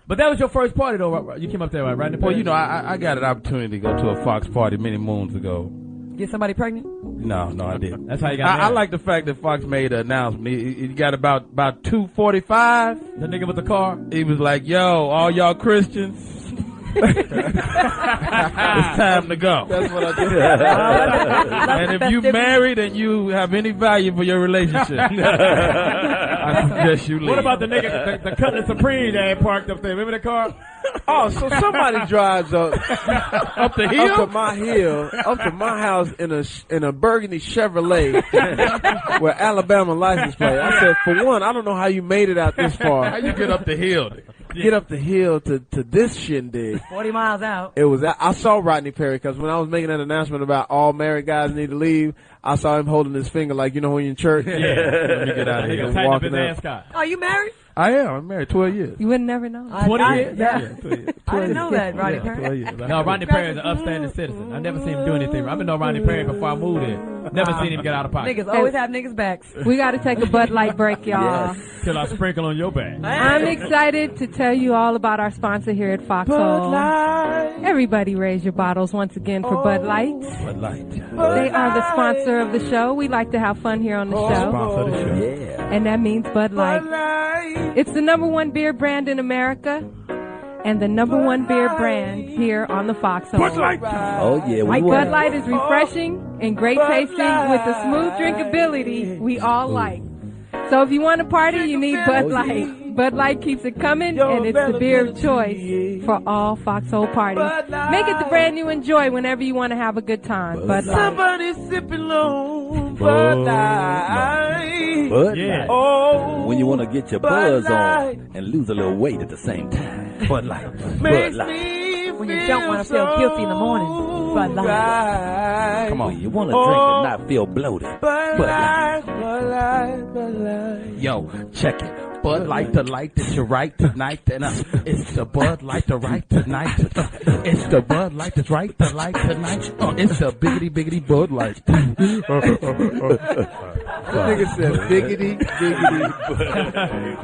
But that was your first party, though. Right? You came up there, right? Well, you know, I got an opportunity to go to a Fox party many moons ago. Get somebody pregnant? No, I didn't. That's how you got I married. like the fact that Fox made an announcement. He got about 2:45. The nigga with the car. He was like, "Yo, all y'all Christians, it's time to go." That's what I did. And if you married and you have any value for your relationship, I suggest you leave. What about the nigga, the Cutlass Supreme that had parked up there? Remember the car? Oh, so somebody drives up the hill? up to my house in a burgundy Chevrolet with Alabama license plate. I said, for one, I don't know how you made it out this far. How you get up the hill? Get up the hill to this shindig. 40 miles out. It was. I saw Rodney Perry because when I was making that announcement about all married guys need to leave, I saw him holding his finger like, you know, when you're in church. Yeah. Let me get out of here. Tighten up his Walking out. ascot. Are you married? I am. I'm married 12 years. You would never know. 20 years? Yeah. 12 years. I didn't know that, Rodney 12 Perry. years. No, Rodney Perry is an upstanding citizen. I never seen him do anything wrong. I've been knowing Rodney Perry before I moved here. Never seen him get out of pocket. Niggas always have niggas' backs. We got to take a Bud Light break, y'all. Till I sprinkle on your back. I'm excited to tell you all about our sponsor here at Foxxhole. Everybody raise your bottles once again for Bud Light. Bud Light. They are the sponsor of the show. We like to have fun here on the show. Sponsor of the show. Yeah. And that means Bud Light. It's the #1 beer brand in America and the #1 beer brand here on the Foxxhole. Bud Light. Oh, yeah. We Bud Light is refreshing and great tasting with the smooth drinkability we all like. So if you want to party, you need Bud Light. Bud Light keeps it coming, and it's the beer of choice for all Foxxhole parties. Make it the brand you enjoy whenever you want to have a good time. Bud Light. Somebody sipping low. Bud Light. Bud Yeah. Light. Oh, When you want to get your buzz on and lose a little weight at the same time. Bud Light. Bud Light. When you don't want to feel guilty in the morning. Bud Light. Come on, you want to drink and not feel bloated. Bud Light. Yo, check it. Bud Light, the light that you right tonight. And it's the Bud Light, the right tonight. It's the Bud Light that's right, the light tonight. It's the biggity Bud Light. Nigga said biggity.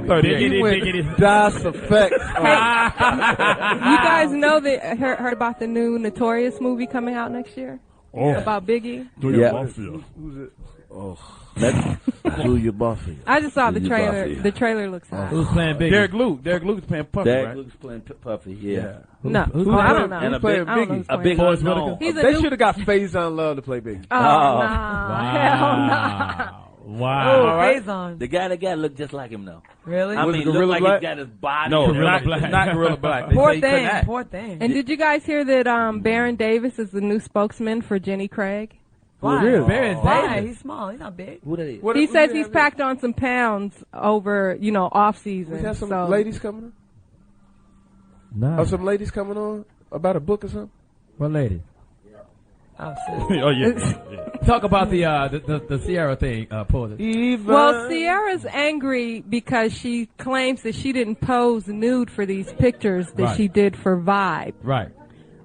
Biggity. Das effect. You guys know that heard about the new Notorious movie coming out next year? Oh. About Biggie? Yeah. Who's it? Oh, do your Buffy. I just saw the trailer. The trailer looks hot. Who's playing Biggie? Derek Luke is playing Puffy, Derek right? Luke's playing Puffy, yeah. No, I don't know. And playing Biggie. A big unknown. They should have got Faison Love to play Biggie. Oh, no. Hell no. Wow. Oh, Faison. The guy that got looked just like him, though. Really? I mean, looked like he got his body. No, not Gorilla Black. Poor thing. And did you guys hear that Baron Davis is the new spokesman for Jenny Craig? Why? Really? Why? He's small. He's not big. He says he's packed on some pounds over, off season. We have some ladies coming on? No. Are some ladies coming on about a book or something? What lady? Oh, oh yeah. Talk about the Sierra thing, Poetess. Well, Sierra's angry because she claims that she didn't pose nude for these pictures that she did for Vibe. Right.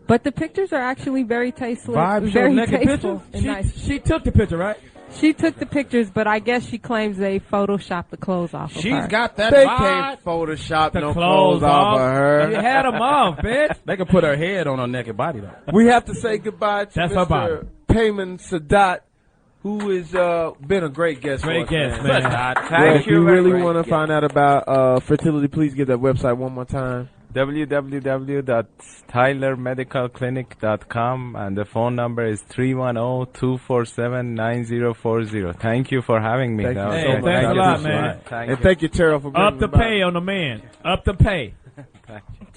But the pictures are actually very tasteful. Vibe very showed naked tasteful pictures? and nice. She took the picture, right? She took the pictures, but I guess she claims they photoshopped the clothes off of her. She's got that They vibe. can't Photoshop The no clothes off of her. You had them off, bitch. They could put her head on her naked body, though. We have to say goodbye to That's her body. Mr. Peyman Saadat, who has been a great guest for us. Great guest, man. Thank If you very really much. want to find out about fertility, please give that website one more time. www.tylermedicalclinic.com, and the phone number is 310-247-9040. Thank you for having me. Thank you That was so much. Thanks a lot, man. And thank you, Terrell, for bringing Up the me by. pay on the man. Up the pay.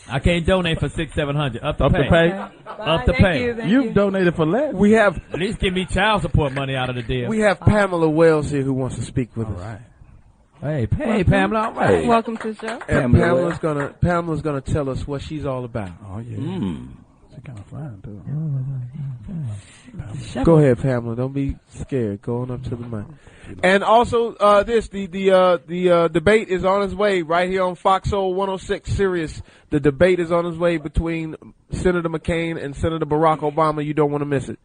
I can't donate for $600-700. Up the Up pay. the pay. Up the pay. You've donated for less. We have At least give me child support money out of the deal. we have Pamela Wells here who wants to speak with us. Right. Hey, Pamela. All right. Welcome to the show. And Pamela's gonna tell us what she's all about. Oh yeah. She's kind of fine too. Go ahead, Pamela. Don't be scared. Go on up to the mic. And also, the debate is on its way right here on Foxxhole 106 Sirius. The debate is on its way between Senator McCain and Senator Barack Obama. You don't want to miss it.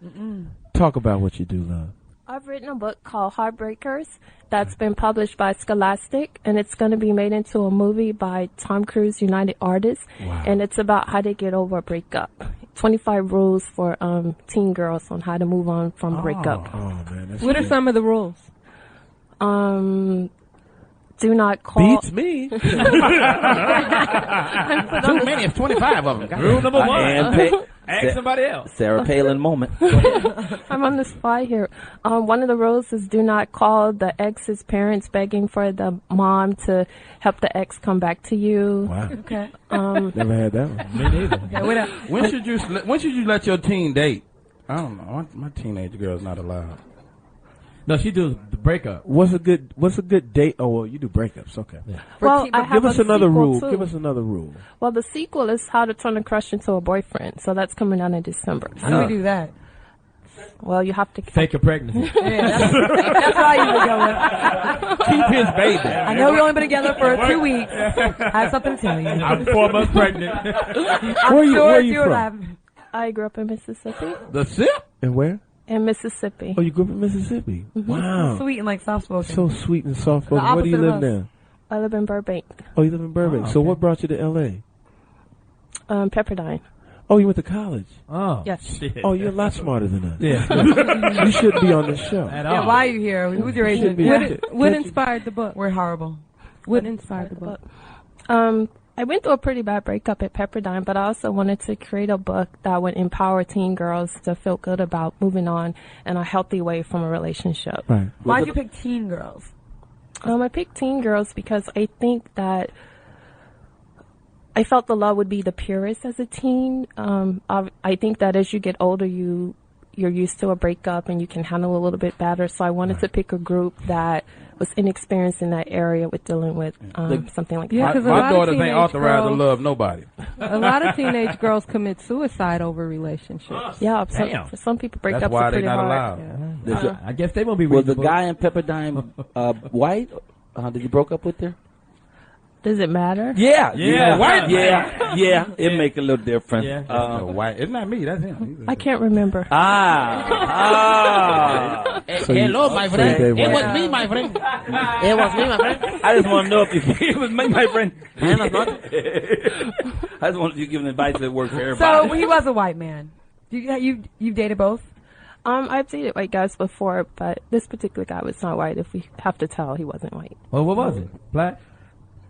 Talk about what you do, love. I've written a book called Heartbreakers that's been published by Scholastic, and it's going to be made into a movie by Tom Cruise United Artists, and it's about how to get over a breakup. 25 rules for teen girls on how to move on from a breakup. Oh, man. What are some of the rules? Do not call. Beats me. Too many. It's 25 of them. Rule number one. Ask somebody else. Sarah Palin moment. I'm on the spy here. One of the rules is do not call the ex's parents begging for the mom to help the ex come back to you. Wow. Okay. Never had that one. Me neither. Okay, When should you let your teen date? I don't know. My teenage girl's not allowed. No, she do the breakup. What's a good date? Oh, well, you do breakups. Okay. Yeah. Well, I have give us a another sequel, rule. too. Give us another rule. Well, the sequel is How to Turn a Crush into a Boyfriend, so that's coming out in December. How do we do that? Well, you have to fake a pregnancy. Yeah, that's what I usually go with. Keep his baby. I know we've only been together for 2 weeks. I have something to tell you. I'm 4 months pregnant. Where are you from? I grew up in Mississippi. The SIP? And where? In Mississippi. Oh, you grew up in Mississippi. Wow. Sweet and like soft spoken. So sweet and soft spoken. Where do you live now? I live in Burbank. Oh, you live in Burbank. Oh, So okay. what brought you to L.A.? Pepperdine. Oh, you went to college. Oh, Yes. shit. Oh, you're a lot smarter than us. Yeah. You shouldn't be on this show. At Yeah, all. why are you here? Who's your agent? What inspired the book? We're horrible. What inspired the book? I went through a pretty bad breakup at Pepperdine, but I also wanted to create a book that would empower teen girls to feel good about moving on in a healthy way from a relationship. Right. Why did you pick teen girls? I picked teen girls because I think that I felt the love would be the purest as a teen. I think that as you get older, you're used to a breakup and you can handle a little bit better. So I wanted to pick a group that was inexperienced in that area with dealing with something like Yeah, that. 'cause a My lot of daughters ain't teenage authorized to girls- love nobody. A lot of teenage girls commit suicide over relationships. Yeah, Damn. for some people, breakups That's why are they're pretty not hard. allowed. I guess they won't be Was reading the book. guy in Pepperdine white? Did you broke up with her? Does it matter? Yeah. white. Yeah. It make a little difference. Yeah. White. It's not me. That's him. I can't remember. Hello, my friend. they It white. was me, my friend. It was me, my friend. I just want to know if it was my friend. And I thought, I just wanted you to give an advice that worked for So everybody. he was a white man. You dated both? I've dated white guys before, but this particular guy was not white. If we have to tell, he wasn't white. Well, what was it? Black?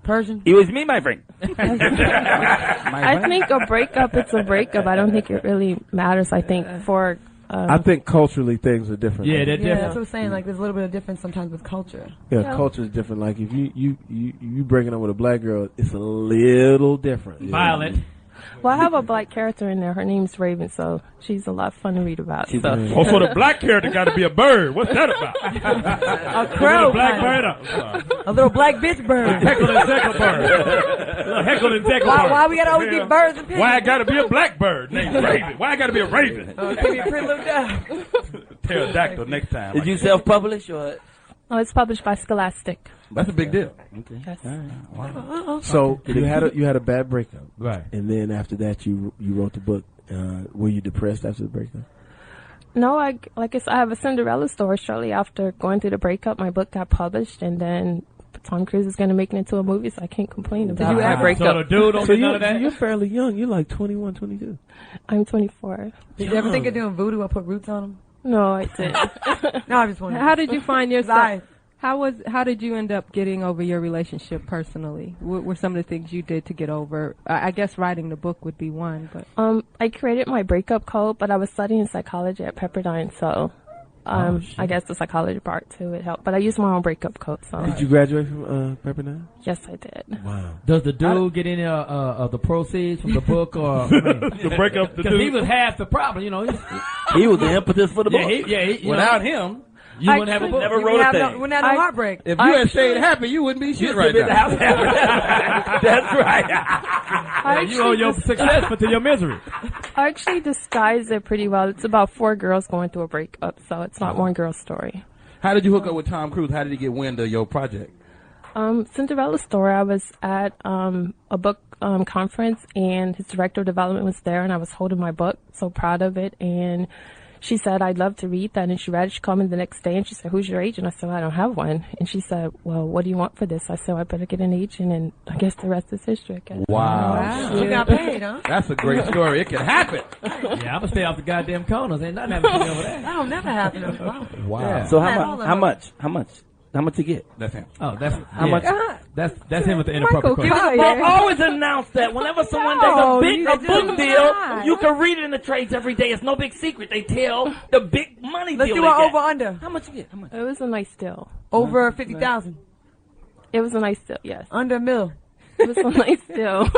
Persian? It was me, my friend. I think a breakup, it's a breakup. I don't think it really matters. I think for... I think culturally things are different. Yeah, they're different. That's what I'm saying. Like, there's a little bit of difference sometimes with culture. Yeah, culture is different. Like, if you breaking up with a black girl, it's a little different. Violent. Well, I have a black character in there. Her name's Raven, so she's a lot of fun to read about. So. Also, the black character got to be a bird. What's that about? A crow. A black bird. A little black bitch bird. Heckle and Jekyll bird. A heckle and Jekyll bird. Why we got to always be birds and pigeons? Why I got to be a black bird named Raven? Why I got to be a raven? Give me a pretty little dove. Pterodactyl next time. Did you self-publish or? Oh, it's published by Scholastic. That's a big deal. Okay. Yes. Wow. So you had a bad breakup, Right. and then after that you wrote the book. Were you depressed after the breakup? No, I have a Cinderella story. Shortly after going through the breakup, my book got published, and then Tom Cruise is going to make it into a movie, so I can't complain about my breakup. So the dude don't get none of that? You're fairly young. You're like 21, 22. I'm 24. Did you ever think of doing voodoo or put roots on them? No, I didn't. No, I just wondering. How did you find yourself? How did you end up getting over your relationship personally? What were some of the things you did to get over? I guess writing the book would be one, but I created my breakup code, but I was studying psychology at Pepperdine, so I guess the psychology part too it helped. But I used my own breakup code. So Did you graduate from Pepperdine? Yes, I did. Wow. Does the dude get any of the proceeds from the book, or the breakup? Because he was half the problem, you know. He was the impetus for the book. Without him, you wouldn't have a book. Never wrote a thing. Wouldn't have no heartbreak. If you had stayed happy, you wouldn't be shit right now. That's right. You owe your success to your misery. I actually disguised it pretty well. It's about 4 girls going through a breakup, so it's not one girl's story. How did you hook up with Tom Cruise? How did he get wind of your project? Cinderella story. I was at a book conference, and his director of development was there, and I was holding my book, so proud of it, and she said, I'd love to read that. And she read it. She called me the next day and she said, who's your agent? I said, I don't have one. And she said, well, what do you want for this? I said, I better get an agent. And I guess the rest is history. I guess. Wow. You got paid, huh? That's a great story. It can happen. Yeah, I'm going to stay off the goddamn corners. Ain't nothing happening over there. That'll never happen. Wow. Yeah. So how much you get? That's him. Oh, that's How much? That's him with the inappropriate question. Well, always announce that whenever someone does a book deal, you can read it in the trades every day. It's no big secret. They tell the big money Let's deal. do they an get. over under. How much you get? How much? It was a nice deal. Over 50,000. It was a nice deal, yes. Under a mil. It was a nice deal.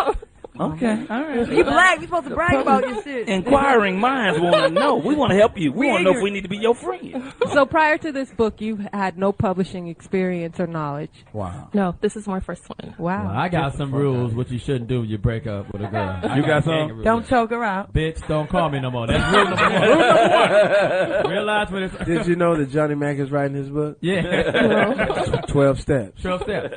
Okay, all right. You black. We supposed to brag about your shit. Inquiring minds want to know. We want to help you. We want to know if we need to be your friend. So prior to this book, you had no publishing experience or knowledge. Wow. No, this is my first one. Wow. Well, I got some rules what you shouldn't do when you break up with a girl. You got some? Don't choke her out. Bitch, don't call me no more. That's rule number one. Rule number one. Realize what it's... Did you know that Johnny Mack is writing his book? Yeah. 12 steps. 12 steps.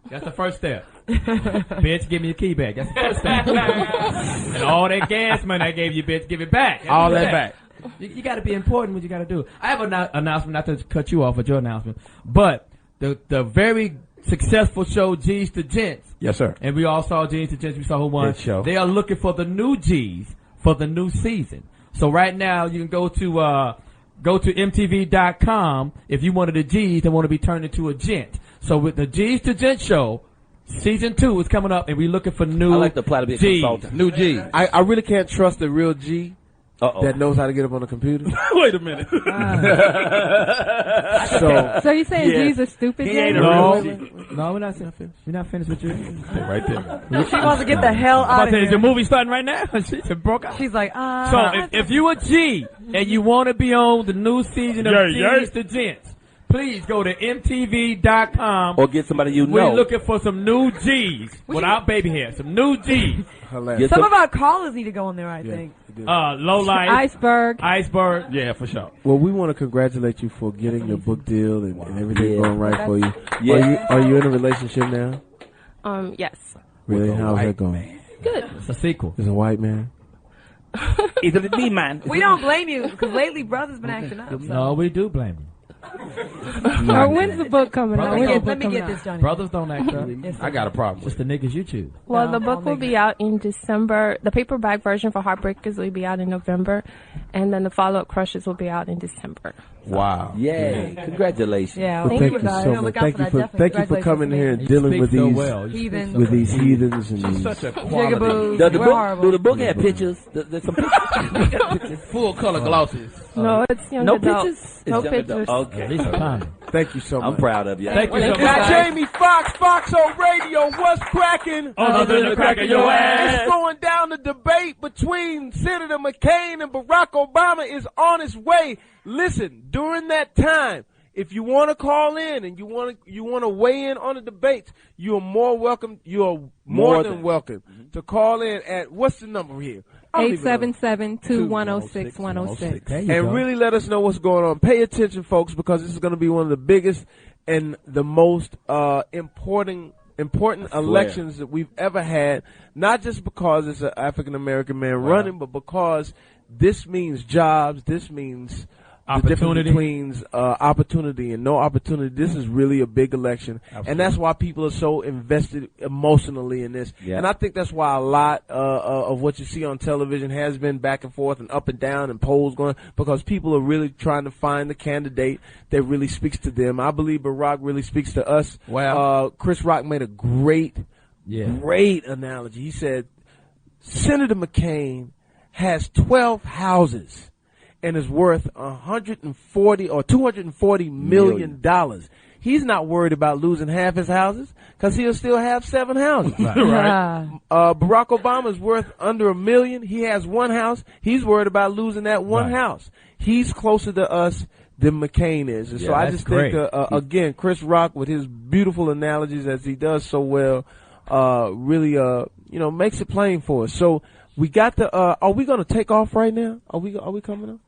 That's the first step. Bitch, give me your key back. That's the first step. And all that gas money I gave you, bitch, give it back. All that back. You got to be important what you got to do. I have an announcement, not to cut you off with your announcement, but the very successful show G's to Gents. Yes, sir. And we all saw G's to Gents. We saw who won. Good show. They are looking for the new G's for the new season. So right now you can go to MTV.com if you wanted a G's that want to be turned into a gent. So with the G's to Gents show, Season 2 is coming up, and we're looking for new I like the plot to be a G's. consultant. New G. I really can't trust a real G that knows how to get up on the computer. Wait a minute. So you saying G's are stupid? He ain't a No, real G. no, we're not finished with you. Right there. She wants to get the hell out of Is here. the movie starting right now? She just broke out. She's like, So if you a G and you want to be on the new season of G's to Gents, please go to MTV.com. Or get somebody you We're know. looking for some new G's without baby hair. Some new G's. Hilarious. some of our callers need to go on there, I think. Low light. Iceberg. Yeah, for sure. Well, we want to congratulate you for getting your book deal and everything going right for you. Yeah. Are you in a relationship now? Yes. Really? How's that going? Good. It's a sequel. Is a white man? Is it me, man? We don't blame you because lately brother's been acting up. So. No, we do blame you. When's the book coming out? Let me get this, Johnny. Brothers don't act up. I got a problem. Just the niggas you choose. Well, the book will be out in December. The paperback version for Heartbreakers will be out in November, and then the follow-up Crushes will be out in December. Wow! Yay! Congratulations! Yeah, well, thank you so much. Thank you for coming here and dealing with these heathens and these such a quality. Do the book have pictures? There's some pictures. Full color glosses. No, it's young no adult. pictures. No It's pictures. Okay. Thank you so much. I'm proud of you. Thank you so much. It's Jamie Foxx, Foxxhole Radio. What's cracking? Other than the crack of your ass. It's going down. The debate between Senator McCain and Barack Obama is on its way. Listen, during that time, if you want to call in and you want to weigh in on the debates, you are more welcome. You are more than welcome to call in at what's the number here? 877-210-6106. And really let us know what's going on. Pay attention, folks, because this is going to be one of the biggest and the most important elections that we've ever had. Not just because it's an African American man running, but because this means jobs. This means the difference between opportunity and no opportunity. This is really a big election. Absolutely. And that's why people are so invested emotionally in this. Yeah. And I think that's why a lot of what you see on television has been back and forth and up and down and polls going, because people are really trying to find the candidate that really speaks to them. I believe Barack really speaks to us. Wow. Chris Rock made a great analogy. He said, Senator McCain has 12 houses and is worth $140 or $240 million. He's not worried about losing half his houses because he'll still have 7 houses. Right. Barack Obama's worth under $1 million. He has 1 house. He's worried about losing that 1 house. He's closer to us than McCain is. And so I just think, again, Chris Rock with his beautiful analogies as he does so well, really, makes it plain for us. So we got are we going to take off right now? Are we coming up?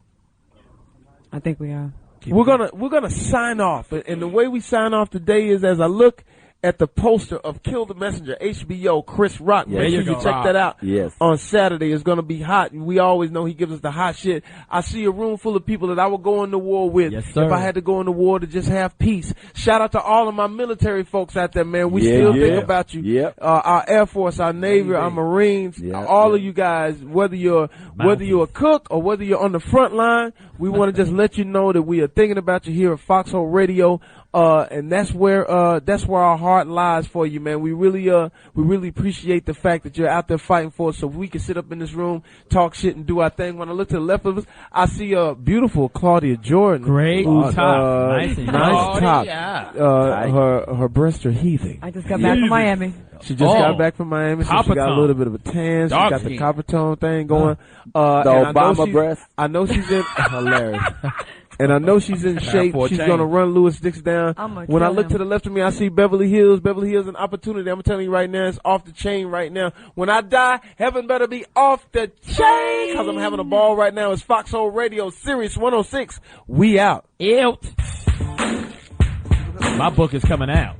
I think we are. We're gonna sign off, and the way we sign off today is as I look at the poster of Kill the Messenger, HBO, Chris Rock. Make sure you check that out. Yes. On Saturday, it's gonna be hot. We always know he gives us the hot shit. I see a room full of people that I would go into war with if I had to go into war to just have peace. Shout out to all of my military folks out there, man. We still think about you. Yep. Our Air Force, our Navy, our Marines, all of you guys, whether you're a cook or whether you're on the front line, we want to just let you know that we are thinking about you here at Foxxhole Radio. And that's where our heart lies for you, man. We really appreciate the fact that you're out there fighting for us so we can sit up in this room, talk shit and do our thing. When I look to the left of us, I see a beautiful Claudia Jordan. Great top. Nice top. Yeah. Her breasts are heaving. I just got back from Miami. She just got back from Miami, so she got a little bit of a tan. She got the copper tone thing going. The Obama breast. I know she's in hilarious. And I know she's in shape. She's going to run Lewis Dix down. When I look to the left of me, I see Beverly Hills. Beverly Hills an opportunity. I'm telling you right now, it's off the chain right now. When I die, heaven better be off the chain because I'm having a ball right now. It's Foxxhole Radio, Series 106. We out. My book is coming out.